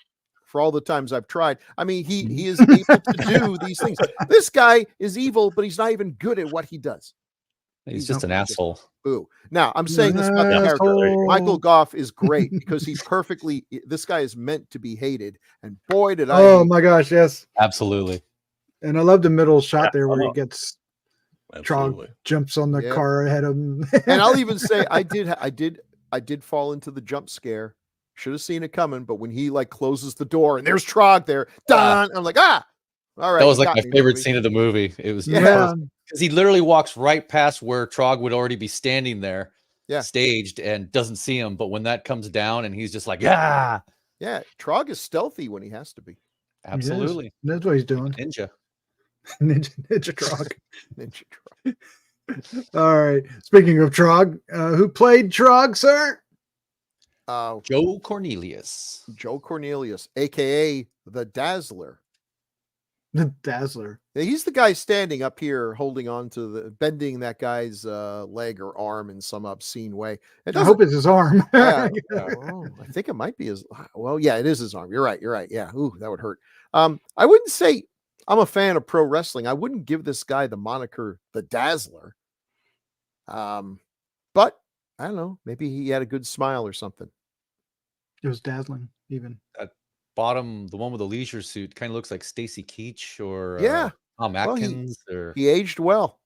For all the times I've tried, I mean, he is able to do these things. This guy is evil, but he's not even good at what he does. He's just an asshole. Boo. Now, I'm saying this about the character. Michael Goff is great because this guy is meant to be hated. And boy, did I. Oh my gosh, yes. Absolutely. And I love the middle shot there where he gets absolutely. Trog jumps on the car ahead of him. And I'll even say I did fall into the jump scare. Should have seen it coming, but when he closes the door and there's Trog there, done. I'm like, all right. That was like my favorite scene of the movie. It was because he literally walks right past where Trog would already be standing there, staged, and doesn't see him. But when that comes down, and he's just like, yeah, Trog is stealthy when he has to be. Absolutely, that's what he's doing. Ninja Trog. Ninja Trog. All right. Speaking of Trog, who played Trog, sir? Joe Cornelius. Joe Cornelius, aka the Dazzler. The Dazzler. He's the guy standing up here holding on to bending that guy's leg or arm in some obscene way. I hope it's his arm. I think it might be his. Well, yeah, it is his arm. You're right. Yeah. Ooh, that would hurt. I wouldn't say I'm a fan of pro wrestling. I wouldn't give this guy the moniker the Dazzler. But I don't know. Maybe he had a good smile or something. It was dazzling, even. That bottom, the one with the leisure suit, kind of looks like Stacy Keach or Tom Atkins. He aged well,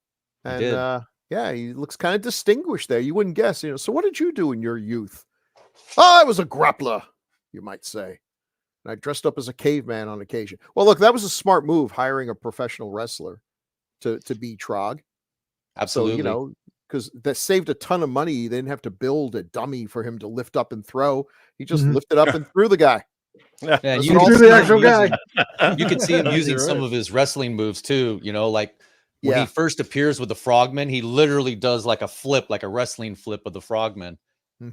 and he looks kind of distinguished there. You wouldn't guess, So what did you do in your youth? Oh, I was a grappler, you might say. And I dressed up as a caveman on occasion. Well, look, that was a smart move, hiring a professional wrestler to be Trog. Absolutely. So, because that saved a ton of money. They didn't have to build a dummy for him to lift up and throw. He just lifted up and threw the guy. Yeah, you threw the actual guy. You could see him using some of his wrestling moves too. Like when he first appears with the Frogman, he literally does like a flip, like a wrestling flip of the Frogman.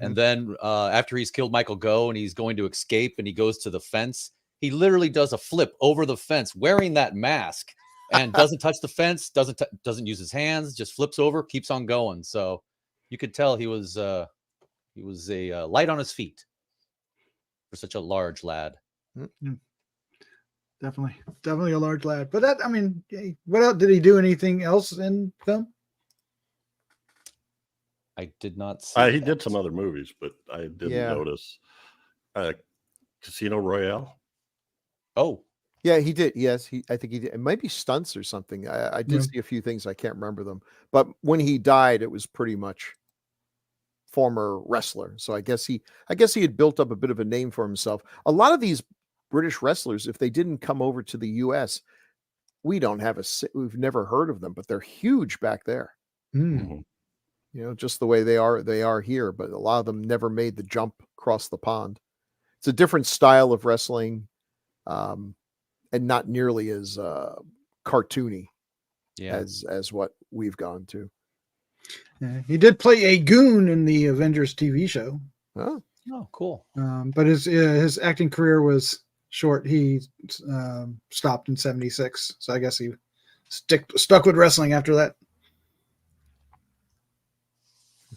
And then after he's killed Michael Go and he's going to escape and he goes to the fence, he literally does a flip over the fence wearing that mask. And doesn't touch the fence, doesn't use his hands, just flips over, keeps on going. So you could tell he was a light on his feet for such a large lad. Definitely a large lad. But what else did he do? Anything else in film? I did not see. He did some other movies, but I didn't notice. Casino Royale. Oh. Yeah, he did. Yes, I think he did. It might be stunts or something. I did see a few things. I can't remember them. But when he died, it was pretty much former wrestler. So I guess he had built up a bit of a name for himself. A lot of these British wrestlers, if they didn't come over to the U.S., we've never heard of them, but they're huge back there. Mm-hmm. just the way they are here, but a lot of them never made the jump across the pond. It's a different style of wrestling, and not nearly as cartoony as what we've gone to. He did play a goon in the Avengers TV show. Oh, cool. But his acting career was short. He stopped in 1976, so I guess he stuck with wrestling after that.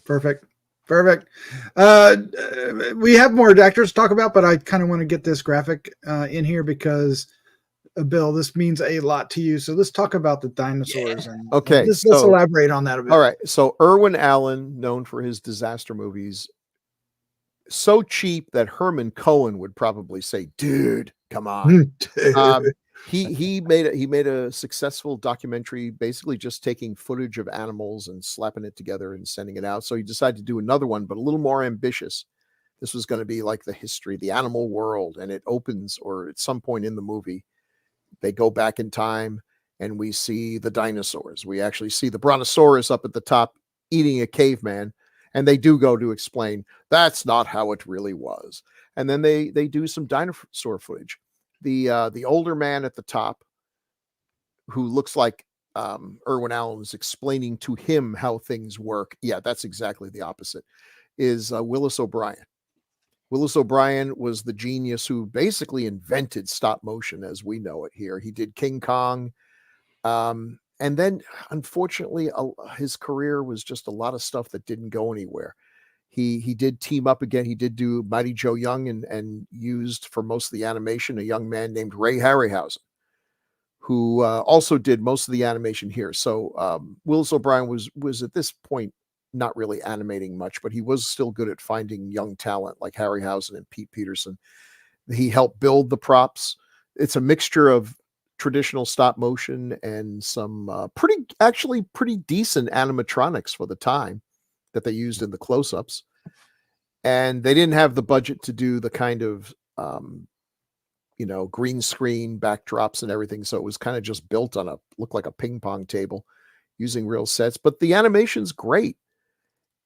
Perfect. We have more actors to talk about, but I kind of want to get this graphic in here because, Bill, this means a lot to you. So let's talk about the dinosaurs. Yeah. And okay, let's elaborate on that a bit. All right. So Irwin Allen, known for his disaster movies, so cheap that Herman Cohen would probably say, "Dude, come on." He made a successful documentary, basically just taking footage of animals and slapping it together and sending it out. So he decided to do another one, but a little more ambitious. This was going to be like the history, the animal world, and it opens, or at some point in the movie, they go back in time and we see the dinosaurs. We actually see the brontosaurus up at the top eating a caveman, and they do go to explain that's not how it really was. And then they do some dinosaur footage. The older man at the top, who looks like Irwin Allen is explaining to him how things work. Yeah, that's exactly the opposite. Is Willis O'Brien. Willis O'Brien was the genius who basically invented stop motion as we know it here. He did King Kong. And then, unfortunately, his career was just a lot of stuff that didn't go anywhere. He did team up again. He did do Mighty Joe Young and used for most of the animation a young man named Ray Harryhausen, who also did most of the animation here. So Willis O'Brien was at this point not really animating much, but he was still good at finding young talent like Harryhausen and Pete Peterson. He helped build the props. It's a mixture of traditional stop motion and some pretty decent animatronics for the time that they used in the close-ups. And they didn't have the budget to do the kind of green screen backdrops and everything, so it was kind of just built on looked like a ping pong table using real sets, but the animation's great.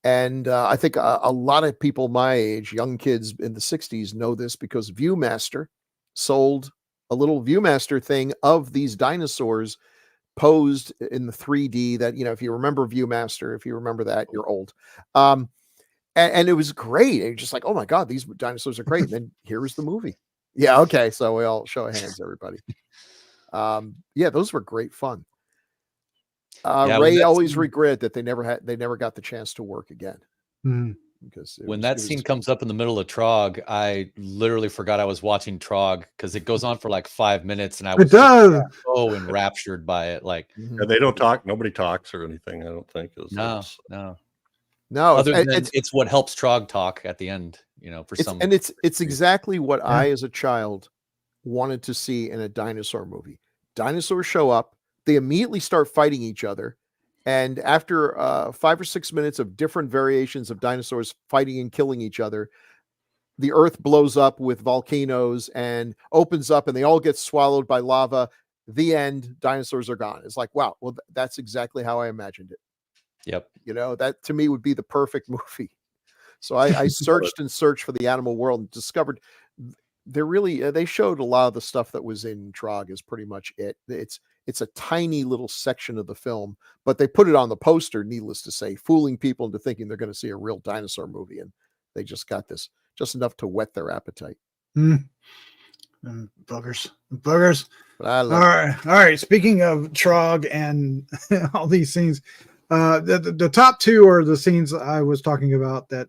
And I think a lot of people my age, young kids in the 60s, know this because Viewmaster sold a little Viewmaster thing of these dinosaurs posed in the 3D that, if you remember Viewmaster, if you remember that, you're old. And it was great. It was just like, oh my God, these dinosaurs are great. And then here was the movie. Yeah. Okay. So we all show of hands, everybody. Yeah, those were great fun. Ray always regretted that they never got the chance to work again. Because when that scene comes up in the middle of Trog, I literally forgot I was watching Trog because it goes on for like 5 minutes, and I was so enraptured by it. Like, they don't talk, nobody talks or anything. I don't think. No. Other than it's what helps Trog talk at the end, for some. And it's exactly what I, as a child, wanted to see in a dinosaur movie. Dinosaurs show up, they immediately start fighting each other. And after 5 or 6 minutes of different variations of dinosaurs fighting and killing each other, the earth blows up with volcanoes and opens up and they all get swallowed by lava. The end, dinosaurs are gone. It's like, wow, well, that's exactly how I imagined it. Yep. That to me would be the perfect movie. So I searched and searched for the animal world and discovered they showed a lot of the stuff that was in Trog is pretty much it. It's a tiny little section of the film, but they put it on the poster, needless to say, fooling people into thinking they're going to see a real dinosaur movie. And they just got this, just enough to whet their appetite. Buggers. All right. Speaking of Trog and all these scenes, the top two are the scenes I was talking about that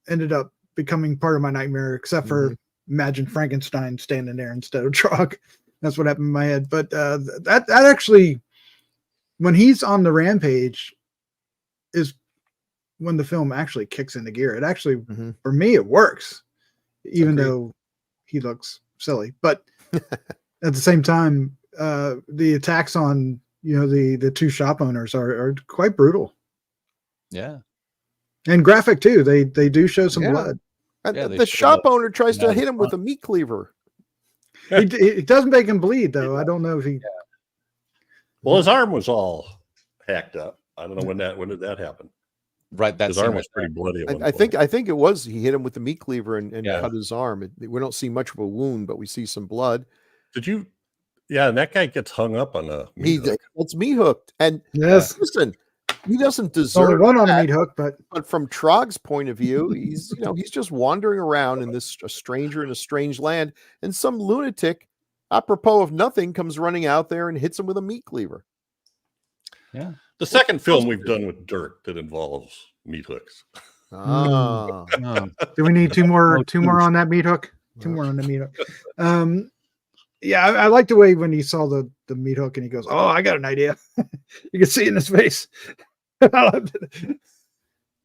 ended up becoming part of my nightmare, except for Imagine Frankenstein standing there instead of Trog. That's what happened in my head. But that actually, when he's on the rampage, is when the film actually kicks into gear. It actually, for me, it works, even though he looks silly. But at the same time, the attacks on the two shop owners are quite brutal. Yeah, and graphic too. They do show some blood. The shop owner tries to hit him with a meat cleaver. It doesn't make him bleed, though. I don't know if he. Well, his arm was all hacked up. I don't know when did that happen? Right, that His scene arm right was pretty bloody at one I point. think it was he hit him with the meat cleaver and Yeah. cut his arm. We don't see much of a wound, but we see some blood. Did you? Yeah, and that guy gets hung up on a meat hook. It's meat hooked. And Yes. listen, he doesn't Only deserve one on a that, meat hook, but but from Trog's point of view, he's he's just wandering around in this a stranger in a strange land, and some lunatic, apropos of nothing, comes running out there and hits him with a meat cleaver. Yeah. The second film we've done with Dirk that involves meat hooks. Ah. Oh, do we need two more Oh, on that meat hook? Two more on the meat hook. Yeah, I like the way when he saw the meat hook and he goes, "Oh, I got an idea." You can see it in his face. I loved it.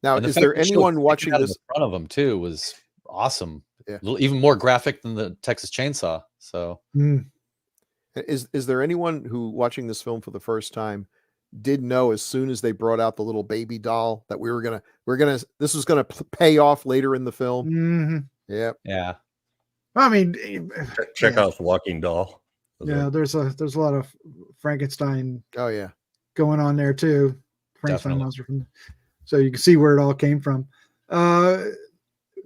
Now, and the is fact there that she anyone was watching sticking out of this? the front of him too was awesome. Yeah. Even more graphic than the Texas Chainsaw. So Mm. Is there anyone who watching this film for the first time did know as soon as they brought out the little baby doll that this was gonna pay off later in the film? Mhm. Yeah. yeah. I mean, Chekhov's walking doll. yeah, there's a lot of Frankenstein Oh yeah. going on there too. Frankenstein Definitely. monster so you can see where it all came from.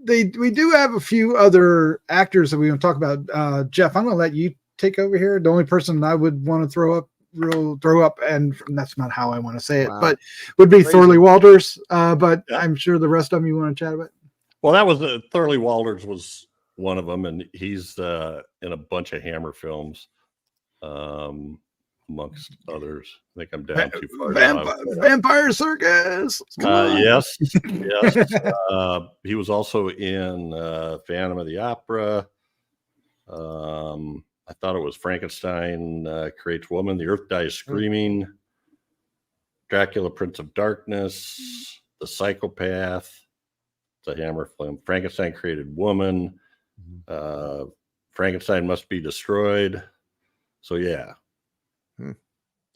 We do have a few other actors that we want to talk about. Jeff, I'm going to let you take over here. The only person I would want to throw up, and that's not how I want to say it, Wow. but would be Crazy. Thorley Walters. But Yeah. I'm sure the rest of them you want to chat about. Well, that was Thurley Walters was one of them, and he's in a bunch of Hammer films, amongst others. I think I'm down too far. Vampire Circus. Yes, yes. He was also in Phantom of the Opera. I thought it was Frankenstein Creates Woman, The Earth Dies Screaming, Dracula, Prince of Darkness, The Psychopath. It's a Hammer film. Frankenstein Created Woman. Frankenstein Must Be Destroyed. So yeah.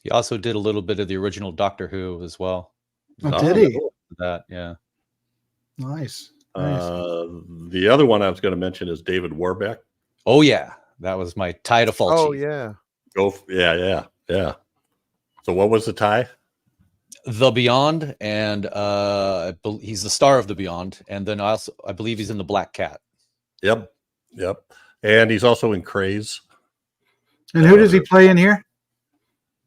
He also did a little bit of the original Doctor Who as well. Oh, did he? That, yeah. Nice. The other one I was going to mention is David Warbeck. Oh yeah, that was my tie to Fulci. Oh yeah. Yeah. So what was the tie? The Beyond, and he's the star of The Beyond, and then I believe he's in The Black Cat. Yep. And he's also in Craze. And who does he play in here?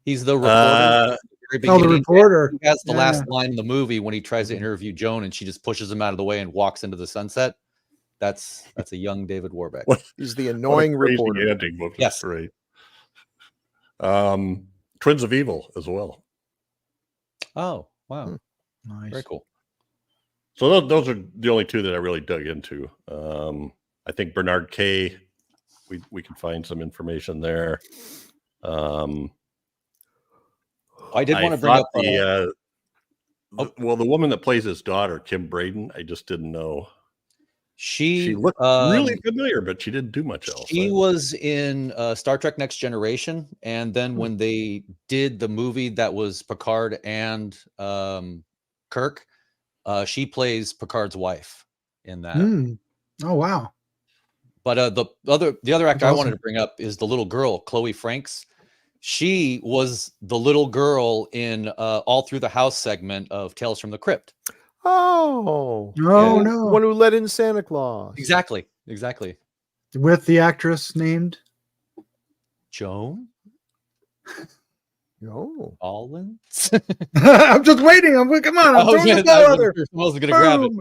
He's the reporter. The reporter. He has the last line in the movie when he tries to interview Joan, and she just pushes him out of the way and walks into the sunset. That's a young David Warbeck. He's the annoying reporter. Yes, great. Twins of Evil as well. Oh wow, Nice. very cool. So those are the only two that I really dug into. I think Bernard K. We can find some information there. I did want to bring up the woman that plays his daughter, Kim Braden. I just didn't know. She looked really familiar, but she didn't do much else. She was in Star Trek Next Generation, and then when they did the movie that was Picard and Kirk, she plays Picard's wife in that. Oh wow! But the other actor I wanted to bring up is the little girl, Chloe Franks. She was the little girl in All Through the House segment of Tales from the Crypt. Oh no! The one who let in Santa Claus. Exactly. With the actress named Joan. No. Collins. I'm just waiting. Come on! I'm throwing the ball out there. I was going to grab it.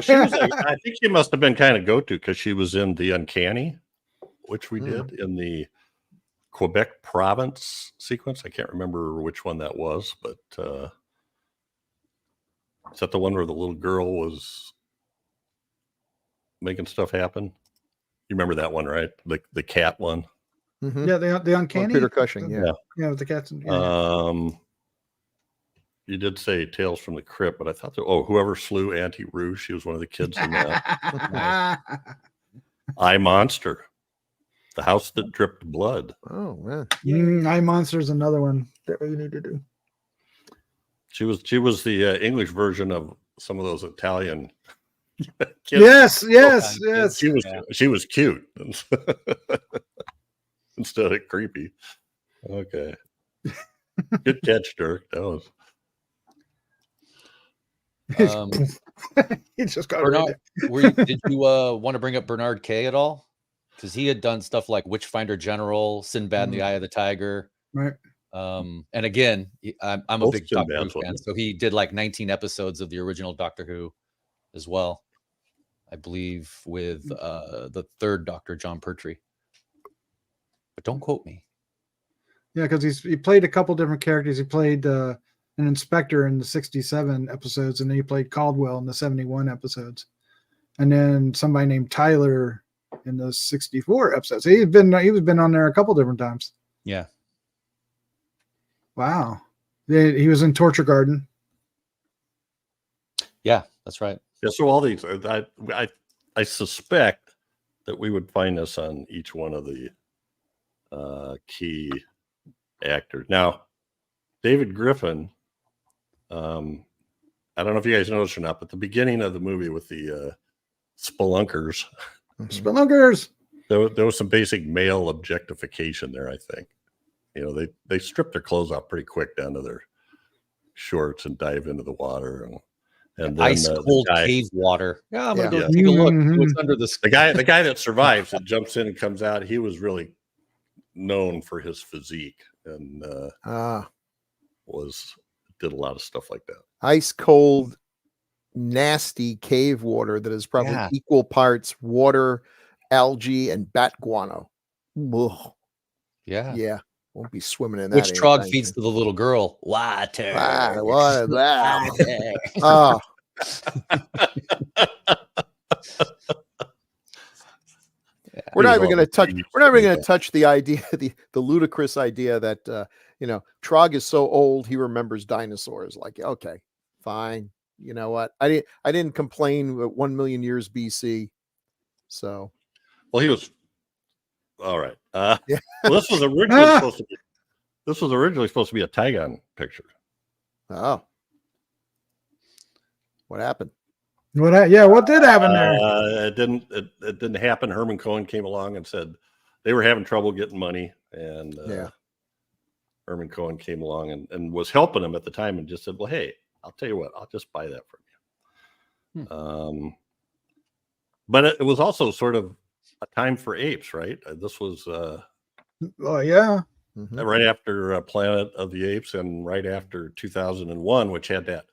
She was I think she must have been kind of go-to because she was in The Uncanny, which we did in the Quebec province sequence. I can't remember which one that was, but is that the one where the little girl was making stuff happen? You remember that one, right? The cat one. Mm-hmm. Yeah, the Uncanny. Peter Cushing. Yeah, with the cats. You did say Tales from the Crypt, but I thought whoever slew Auntie Roo, she was one of the kids in that. I Monster. The House That Dripped Blood. Oh man. I Monster is another one that we need to do. She was the English version of some of those Italian Yes. kids. She was cute instead of creepy. Okay. Good catch, Dirk. That was He just got Bernard, rid did you want to bring up Bernard K at all? Because he had done stuff like Witchfinder General, Sinbad and the Eye of the Tiger. right. And again, I'm a Both big Doctor Who Sinbads, wasn't fan, it? so he did like 19 episodes of the original Doctor Who as well. I believe with the third Doctor, John Pertwee. But don't quote me. Yeah, because he played a couple different characters. He played an inspector in the 67 episodes, and then he played Caldwell in the 71 episodes, and then somebody named Tyler in the 64 episodes. He was been on there a couple different times. Yeah. Wow. He was in Torture Garden. Yeah, that's right. Yeah, so all these, I suspect that we would find this on each one of the key actors. Now, David Griffin, I don't know if you guys noticed or not, but the beginning of the movie with the spelunkers, there was some basic male objectification there, I think. You know, they strip their clothes off pretty quick down to their shorts and dive into the water, and then ice cold cave water. Yeah, I'm gonna go take a look. What's under the the guy that survives and jumps in and comes out, he was really known for his physique and did a lot of stuff like that. Ice cold, nasty cave water that is probably equal parts water, algae, and bat guano. Ugh. Yeah. Won't be swimming in that. Which Trog feeds to the little girl? Water. Water. Oh. We're not even going to touch. We're not even going to touch the idea, the ludicrous idea that Trog is so old he remembers dinosaurs. Like, okay, fine. You know what? I didn't complain. 1 million years BC. So, well, he was all right. Well, this was originally supposed to be a tag-on picture. Oh, what happened? What did happen there? It didn't happen. Herman Cohen came along and said they were having trouble getting money, and Herman Cohen came along and was helping them at the time, and just said, "Well, hey, I'll tell you what, I'll just buy that from you." But it was also sort of a time for apes, right? This was right after Planet of the Apes, and right after 2001, which had that.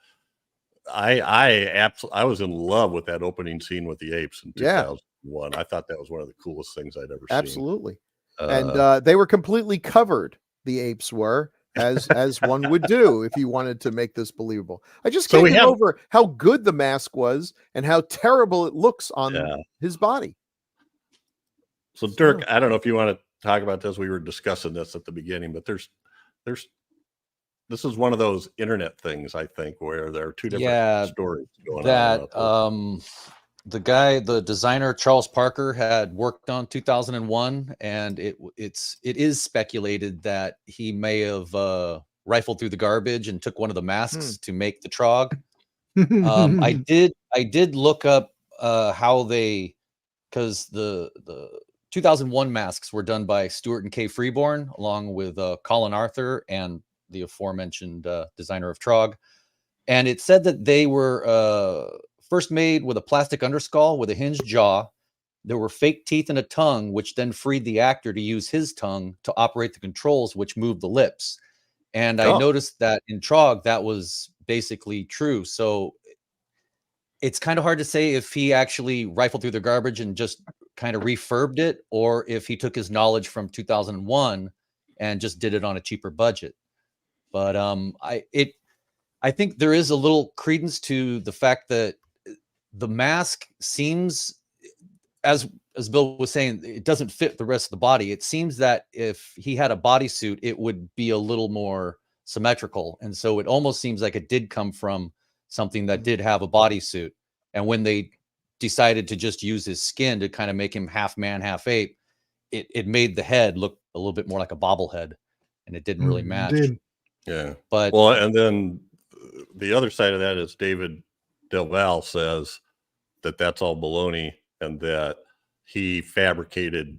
I was in love with that opening scene with the apes in 2001. I thought that was one of the coolest things I'd ever seen. Absolutely. And they were completely covered. The apes were, as one would do if you wanted to make this believable. I just can't get over how good the mask was and how terrible it looks on his body. So Dirk, I don't know if you want to talk about this. We were discussing this at the beginning, but this is one of those internet things, I think, where there are two different stories going on. The designer Charles Parker had worked on 2001, and it is speculated that he may have rifled through the garbage and took one of the masks to make the Trog. I did look up how because the 2001 masks were done by Stuart and Kay Freeborn along with Colin Arthur and the aforementioned designer of Trog, and it said that they were first made with a plastic underskull with a hinged jaw. There were fake teeth and a tongue, which then freed the actor to use his tongue to operate the controls, which moved the lips. And I noticed that in Trog, that was basically true. So it's kind of hard to say if he actually rifled through the garbage and just kind of refurbed it, or if he took his knowledge from 2001 and just did it on a cheaper budget. But I think there is a little credence to the fact that the mask seems, as Bill was saying, it doesn't fit the rest of the body. It seems that if he had a bodysuit, it would be a little more symmetrical. And so it almost seems like it did come from something that did have a bodysuit. And when they decided to just use his skin to kind of make him half man, half ape, it made the head look a little bit more like a bobblehead, and it didn't really match. Yeah. But and then the other side of that is David Del Val says that that's all baloney, and that he fabricated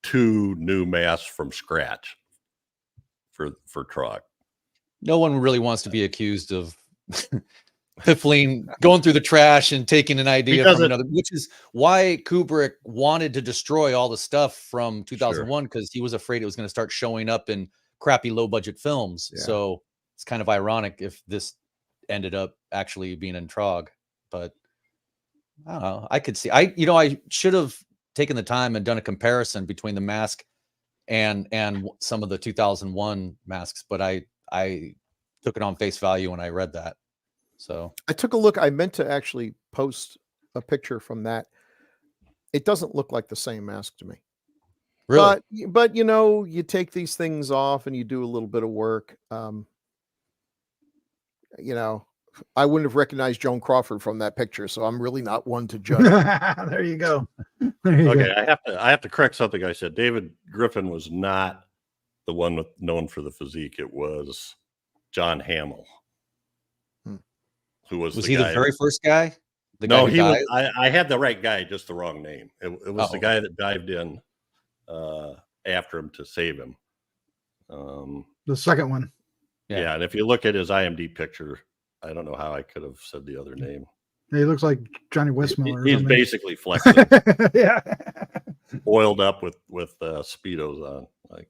2 new masks from scratch for Trog. No one really wants to be accused of piffling, going through the trash and taking an idea from it- another, which is why Kubrick wanted to destroy all the stuff from 2001, because he was afraid it was going to start showing up in crappy low budget films. Yeah. So it's kind of ironic if this ended up actually being in Trog, but I don't know. I could see, I should have taken the time and done a comparison between the mask and some of the 2001 masks, but I took it on face value when I read that. So I took a look. I meant to actually post a picture from that. It doesn't look like the same mask to me. really, But you know, you take these things off and you do a little bit of work. You know, I wouldn't have recognized Joan Crawford from that picture, so I'm really not one to judge. There you go. There you Okay, go. I have to correct something I said. David Griffin was not the one known for the physique. It was John Hamill, who was he the very first guy? No, who he was. died? I had the right guy, just the wrong name. It was the Oh. guy that dived in after him to save him. The second one. Yeah. Yeah, and if you look at his IMDb picture, I don't know how I could have said the other name. He looks like Johnny Westmiller. He's basically flexing, yeah. oiled up with Speedos on. Like,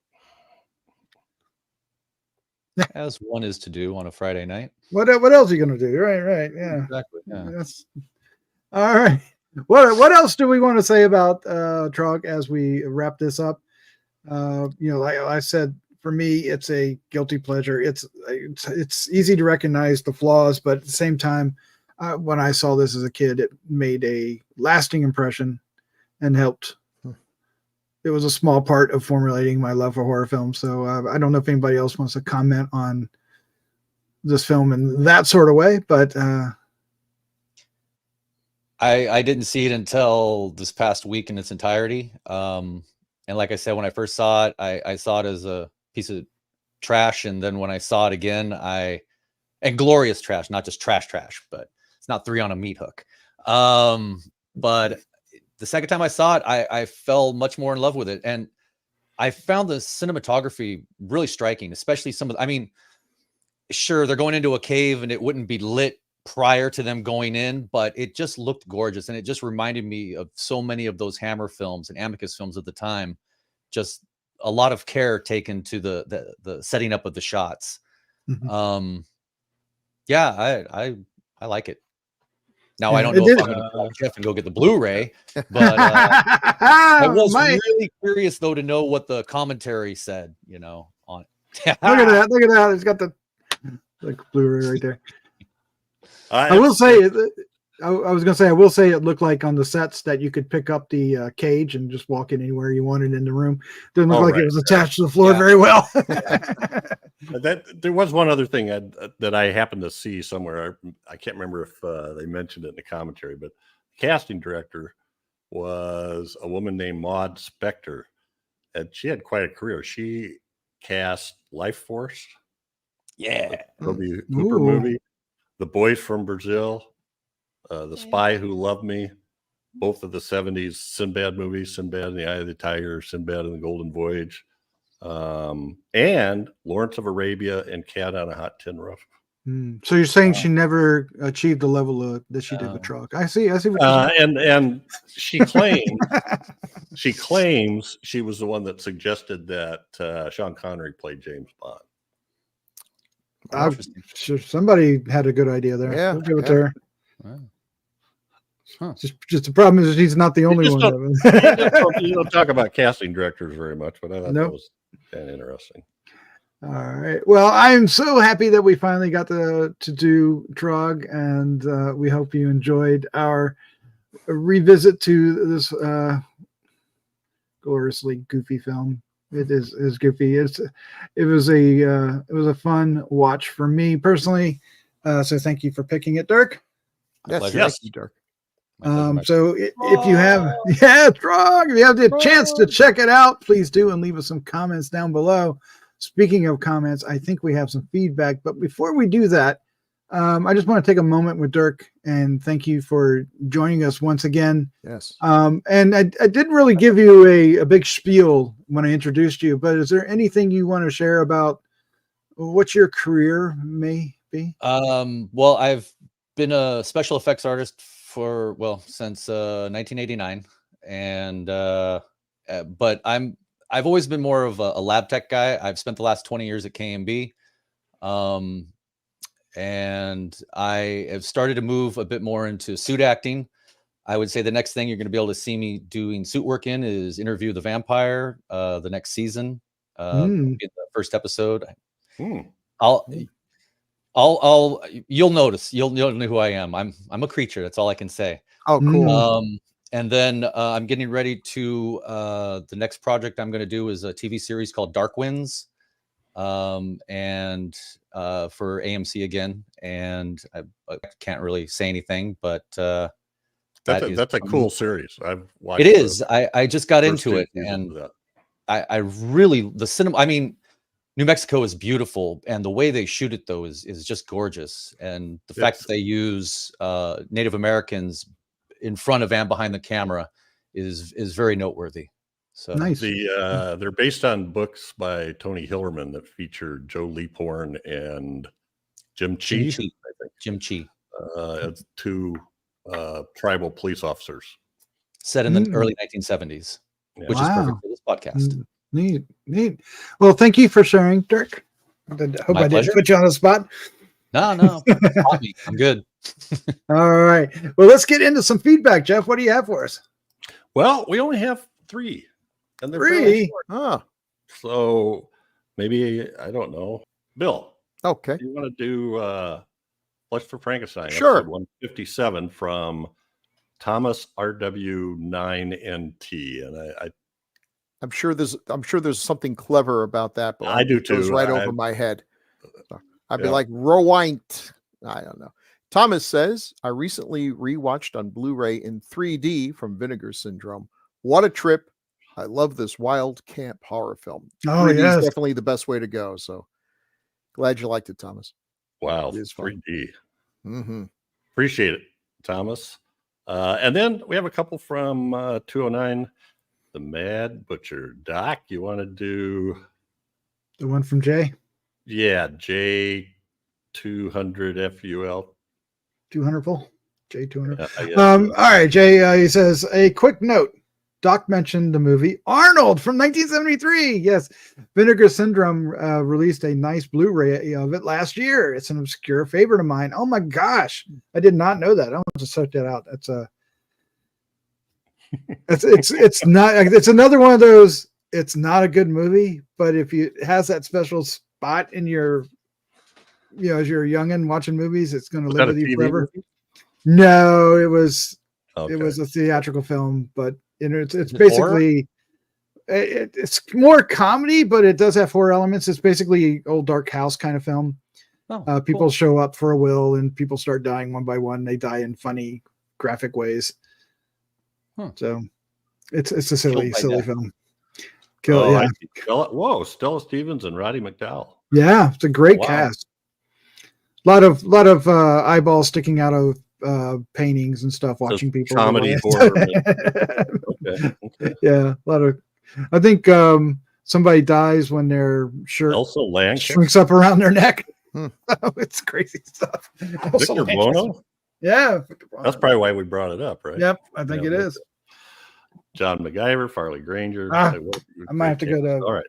As one is to do on a Friday night. What else are you gonna do? Right. Yeah. Exactly. Yeah. That's all right. What else do we want to say about Trog as we wrap this up? Like I said, for me, it's a guilty pleasure. It's easy to recognize the flaws, but at the same time, when I saw this as a kid, it made a lasting impression and helped. It was a small part of formulating my love for horror films. So I don't know if anybody else wants to comment on this film in that sort of way, but I didn't see it until this past week in its entirety. And like I said, when I first saw it, I saw it as a piece of trash. And then when I saw it again, and glorious trash, not just trash, but it's not 3 on a meat hook. But the second time I saw it, I fell much more in love with it. And I found the cinematography really striking, especially sure, they're going into a cave and it wouldn't be lit prior to them going in, but it just looked gorgeous. And it just reminded me of so many of those Hammer films and Amicus films at the time. Just a lot of care taken to the setting up of the shots. Mhm. Yeah, I like it. Now, I don't know if I'm going to call Jeff and go get the Blu-ray, but I was really curious, though, to know what the commentary said, on it. Look at that. It's got the Blu-ray right there. I will say, I was going to say, I will say it looked like on the sets that you could pick up the cage and just walk in anywhere you wanted in the room. Didn't look like it was attached to the floor very well. There was one other thing that I happened to see somewhere. I can't remember if they mentioned it in the commentary, but the casting director was a woman named Maude Spector, and she had quite a career. She cast Life Force, Yeah, Toby Hooper movie, The Boys from Brazil, The Spy Who Loved Me, both of the 70s Sinbad movies, Sinbad and the Eye of the Tiger, Sinbad and the Golden Voyage, and Lawrence of Arabia and Cat on a Hot Tin Roof. So you're saying she never achieved the level that she did with Trog? I see what you're saying. And she claims she was the one that suggested that Sean Connery played James Bond. I'm sure somebody had a good idea there. Yeah, We'll give it to her. Wow. Huh. Just the problem is he's not the only one. You don't talk about casting directors very much, but I thought that was kind of interesting. All right. Well, I'm so happy that we finally got to do Trog, and we hope you enjoyed our revisit to this gloriously goofy film. It is goofy. It was a fun watch for me personally. So thank you for picking it, Dirk. Yes, Yes. Dirk. So if you have Trog, if you have the chance to check it out, please do, and leave us some comments down below. Speaking of comments, I think we have some feedback, but before we do that, I just want to take a moment with Dirk and thank you for joining us once again. Yes. And I didn't really give you a big spiel when I introduced you, but is there anything you want to share about what your career may be? Well, I've been a special effects artist for since 1989, and but I've always been more of a lab tech guy. I've spent the last 20 years at KMB, and I have started to move a bit more into suit acting. I would say the next thing you're going to be able to see me doing suit work in is Interview the Vampire, the next season, in the first episode. You'll notice, you'll know who I am. I'm a creature. That's all I can say. Oh, cool. And then I'm getting ready to the next project I'm going to do is a TV series called Dark Winds, and for AMC again. And I can't really say anything, but that's a cool series. I've watched it. Is I just got into it, and I really the cinema. I mean, New Mexico is beautiful, and the way they shoot it though is just gorgeous. And the fact that they use Native Americans in front of and behind the camera is very noteworthy. So nice. They're based on books by Tony Hillerman that feature Joe Leaphorn and Jim Chee. I think. Jim Chee. As two tribal police officers. Set in the early 1970s, which is perfect for this podcast. Neat. Well, thank you for sharing, Dirk. I hope I didn't put you on the spot. No. I'm good. All right. Well, let's get into some feedback, Jeff. What do you have for us? Well, we only have 3. And they're 3? So maybe, I don't know. Bill. Okay. You want to do Flesh for Frankenstein? Sure. Episode 157 from Thomas RW9NT. And I'm sure there's something clever about that, but I do too. It goes right over my head. So I'd be like, rewind. I don't know. Thomas says, I recently rewatched on Blu-ray in 3D from Vinegar Syndrome. What a trip. I love this wild camp horror film. Oh, 3D yes. is definitely the best way to go. So glad you liked it, Thomas. Wow. It is fun. 3D. Mm-hmm. Appreciate it, Thomas. And then we have a couple from 209, The Mad Butcher. Doc, you want to do the one from Jay? Yeah, J200FUL. 200 full? J200. All right, Jay, he says, a quick note. Doc mentioned the movie Arnold from 1973. Yes, Vinegar Syndrome released a nice Blu-ray of it last year. It's an obscure favorite of mine. Oh my gosh, I did not know that. I want to search that out. It's not. It's another one of those. It's not a good movie, but if it has that special spot in your, as you're a youngin' watching movies, it's going to live with you forever. Movie? No, it was. Okay. It was a theatrical film, but it's basically it's more comedy, but it does have horror elements. It's basically old dark house kind of film. People show up for a will, and people start dying one by one. They die in funny, graphic ways. So it's a silly film. Whoa, Stella Stevens and Roddy McDowell. Yeah, it's a great cast. A lot of eyeballs sticking out of paintings and stuff, watching people. Comedy horror. Okay. Yeah, a lot of. I think somebody dies when their shirt shrinks up around their neck. It's crazy stuff. Victor Buono? Yeah, that's probably why we brought it up, right? Yep, I think it is. John MacGyver, Farley Granger. I might have to go to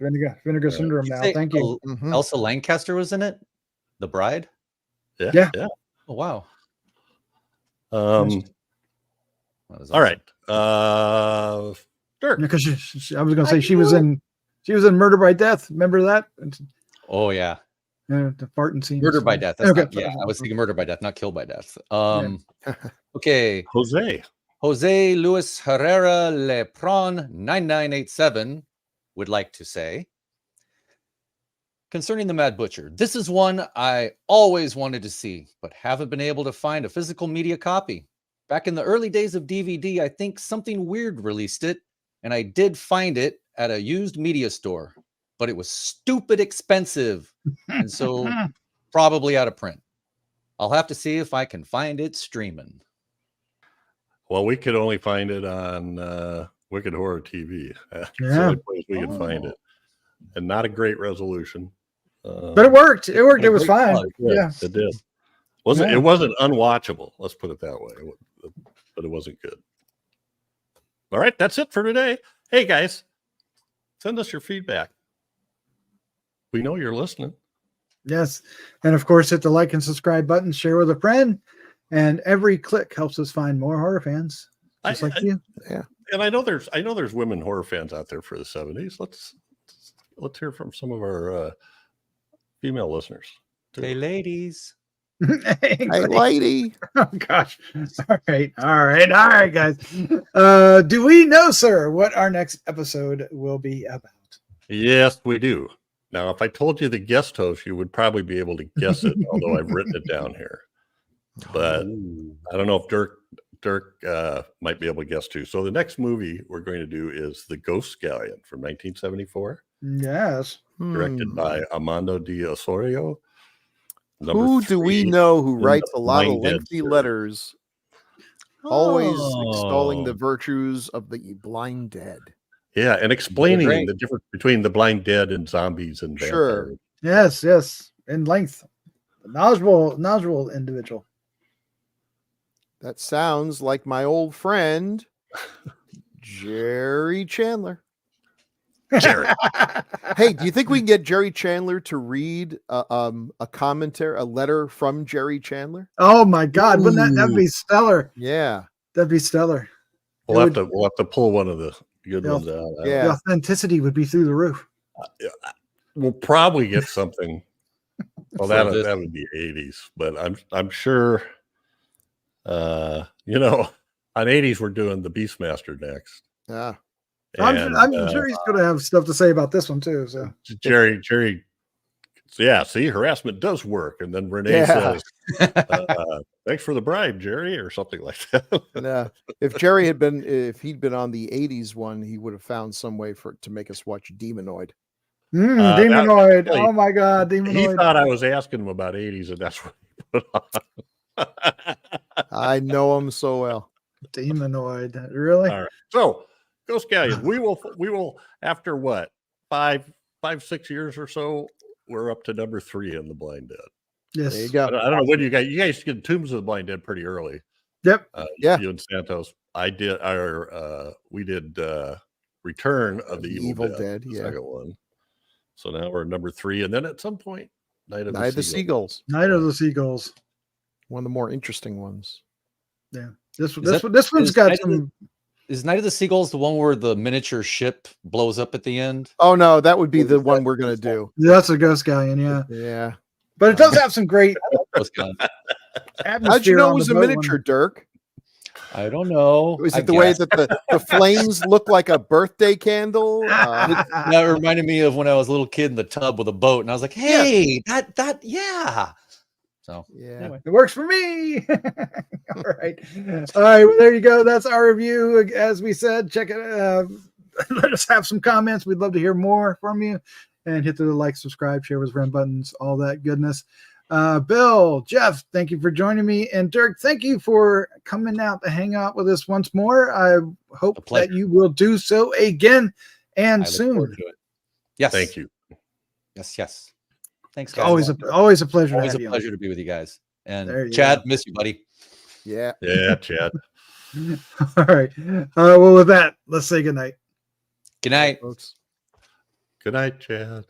Vinegar Syndrome now. Thank you. Elsa Lancaster was in it. The Bride. Yeah. Oh wow. All right. Dirk. Because I was going to say she was in Murder by Death. Remember that? Oh yeah. Yeah, the farting scene. Murder by Death. That's not, I was thinking Murder by Death, not Kill by Death. Okay. Jose Luis Herrera Lepron 9987 would like to say, concerning The Mad Butcher, this is one I always wanted to see, but haven't been able to find a physical media copy. Back in the early days of DVD, I think Something Weird released it, and I did find it at a used media store, but it was stupid expensive, and so probably out of print. I'll have to see if I can find it streaming. Well, we could only find it on Wicked Horror TV. That's the only place we could find it. And not a great resolution. But it worked. It was fine. Yeah, it did. Wasn't Yeah. It wasn't unwatchable. Let's put it that way. But it wasn't good. All right, that's it for today. Hey guys, send us your feedback. We know you're listening. Yes. And of course, hit the like and subscribe button, share with a friend. And every click helps us find more horror fans. Just like you. Yeah. And I know there's women horror fans out there for the 70s. Let's hear from some of our female listeners. too. Hey, ladies. Hey, lady. Oh gosh. All right, guys. Do we know, sir, what our next episode will be about? Yes, we do. Now, if I told you the guest host, you would probably be able to guess it, although I've written it down here. But I don't know if Dirk might be able to guess too. So the next movie we're going to do is The Ghost Galleon from 1974, Yes. directed by Armando de Osorio. Who do we know who writes a lot of lengthy letters, always extolling the virtues of the blind dead? Yeah, and explaining the difference between the blind dead and zombies and vampires. Yes. In length. Knowledgeable individual. That sounds like my old friend, Jerry Chandler. Jerry. Hey, do you think we can get Jerry Chandler to read a commentary, a letter from Jerry Chandler? Oh my God. Wouldn't that'd be stellar? Yeah. That'd be stellar. We'll have to pull one of the good ones out. Yeah. The authenticity would be through the roof. We'll probably get something. Well, that would be 80s, but I'm sure on 80s we're doing the Beastmaster next. Yeah. I'm sure he's going to have stuff to say about this one too. So Jerry, yeah, see, harassment does work. And then Renee says, thanks for the bribe, Jerry, or something like that. And, if he'd been on the 80s one, he would have found some way to make us watch Demonoid. Demonoid. Oh my God, Demonoid. He thought I was asking him about 80s, and that's what he put on. I know him so well. Demonoid. Really? All right. So, Ghost Galleon, we will after what 5-6 years or so, we're up to number 3 in the Blind Dead. Yes. There you go. I don't know when you guys get Tombs of the Blind Dead pretty early. Yep. Yeah. You and Santos. We did Return of the Evil Dead, the second one. So now we're number 3, and then at some point, Night of the Seagulls. Night of the Seagulls. One of the more interesting ones. Yeah. This one's got some. Is Night of the Seagulls the one where the miniature ship blows up at the end? Oh no, that would be the one we're gonna do. That's a Ghost Galleon, yeah. Yeah. But it does have some great atmosphere. How'd you know on it was the a boat miniature, one. Dirk? I don't know. Was it the way that the flames look like a birthday candle? That reminded me of when I was a little kid in the tub with a boat, and I was like, "Hey, yeah." So yeah, anyway. It works for me. All right. Well, there you go. That's our review. As we said, check it. Let us have some comments. We'd love to hear more from you. And hit the like, subscribe, share with friend buttons, all that goodness. Bill, Jeff, thank you for joining me. And Dirk, thank you for coming out to hang out with us once more. I hope that you will do so again and soon. Yes. Thank you. Yes. Thanks, guys. Always a pleasure. Always to a pleasure to be with you guys. And Chad, miss you, buddy. Yeah, Chad. All right. Well, with that, let's say goodnight. Good night, folks. Good night, Chad.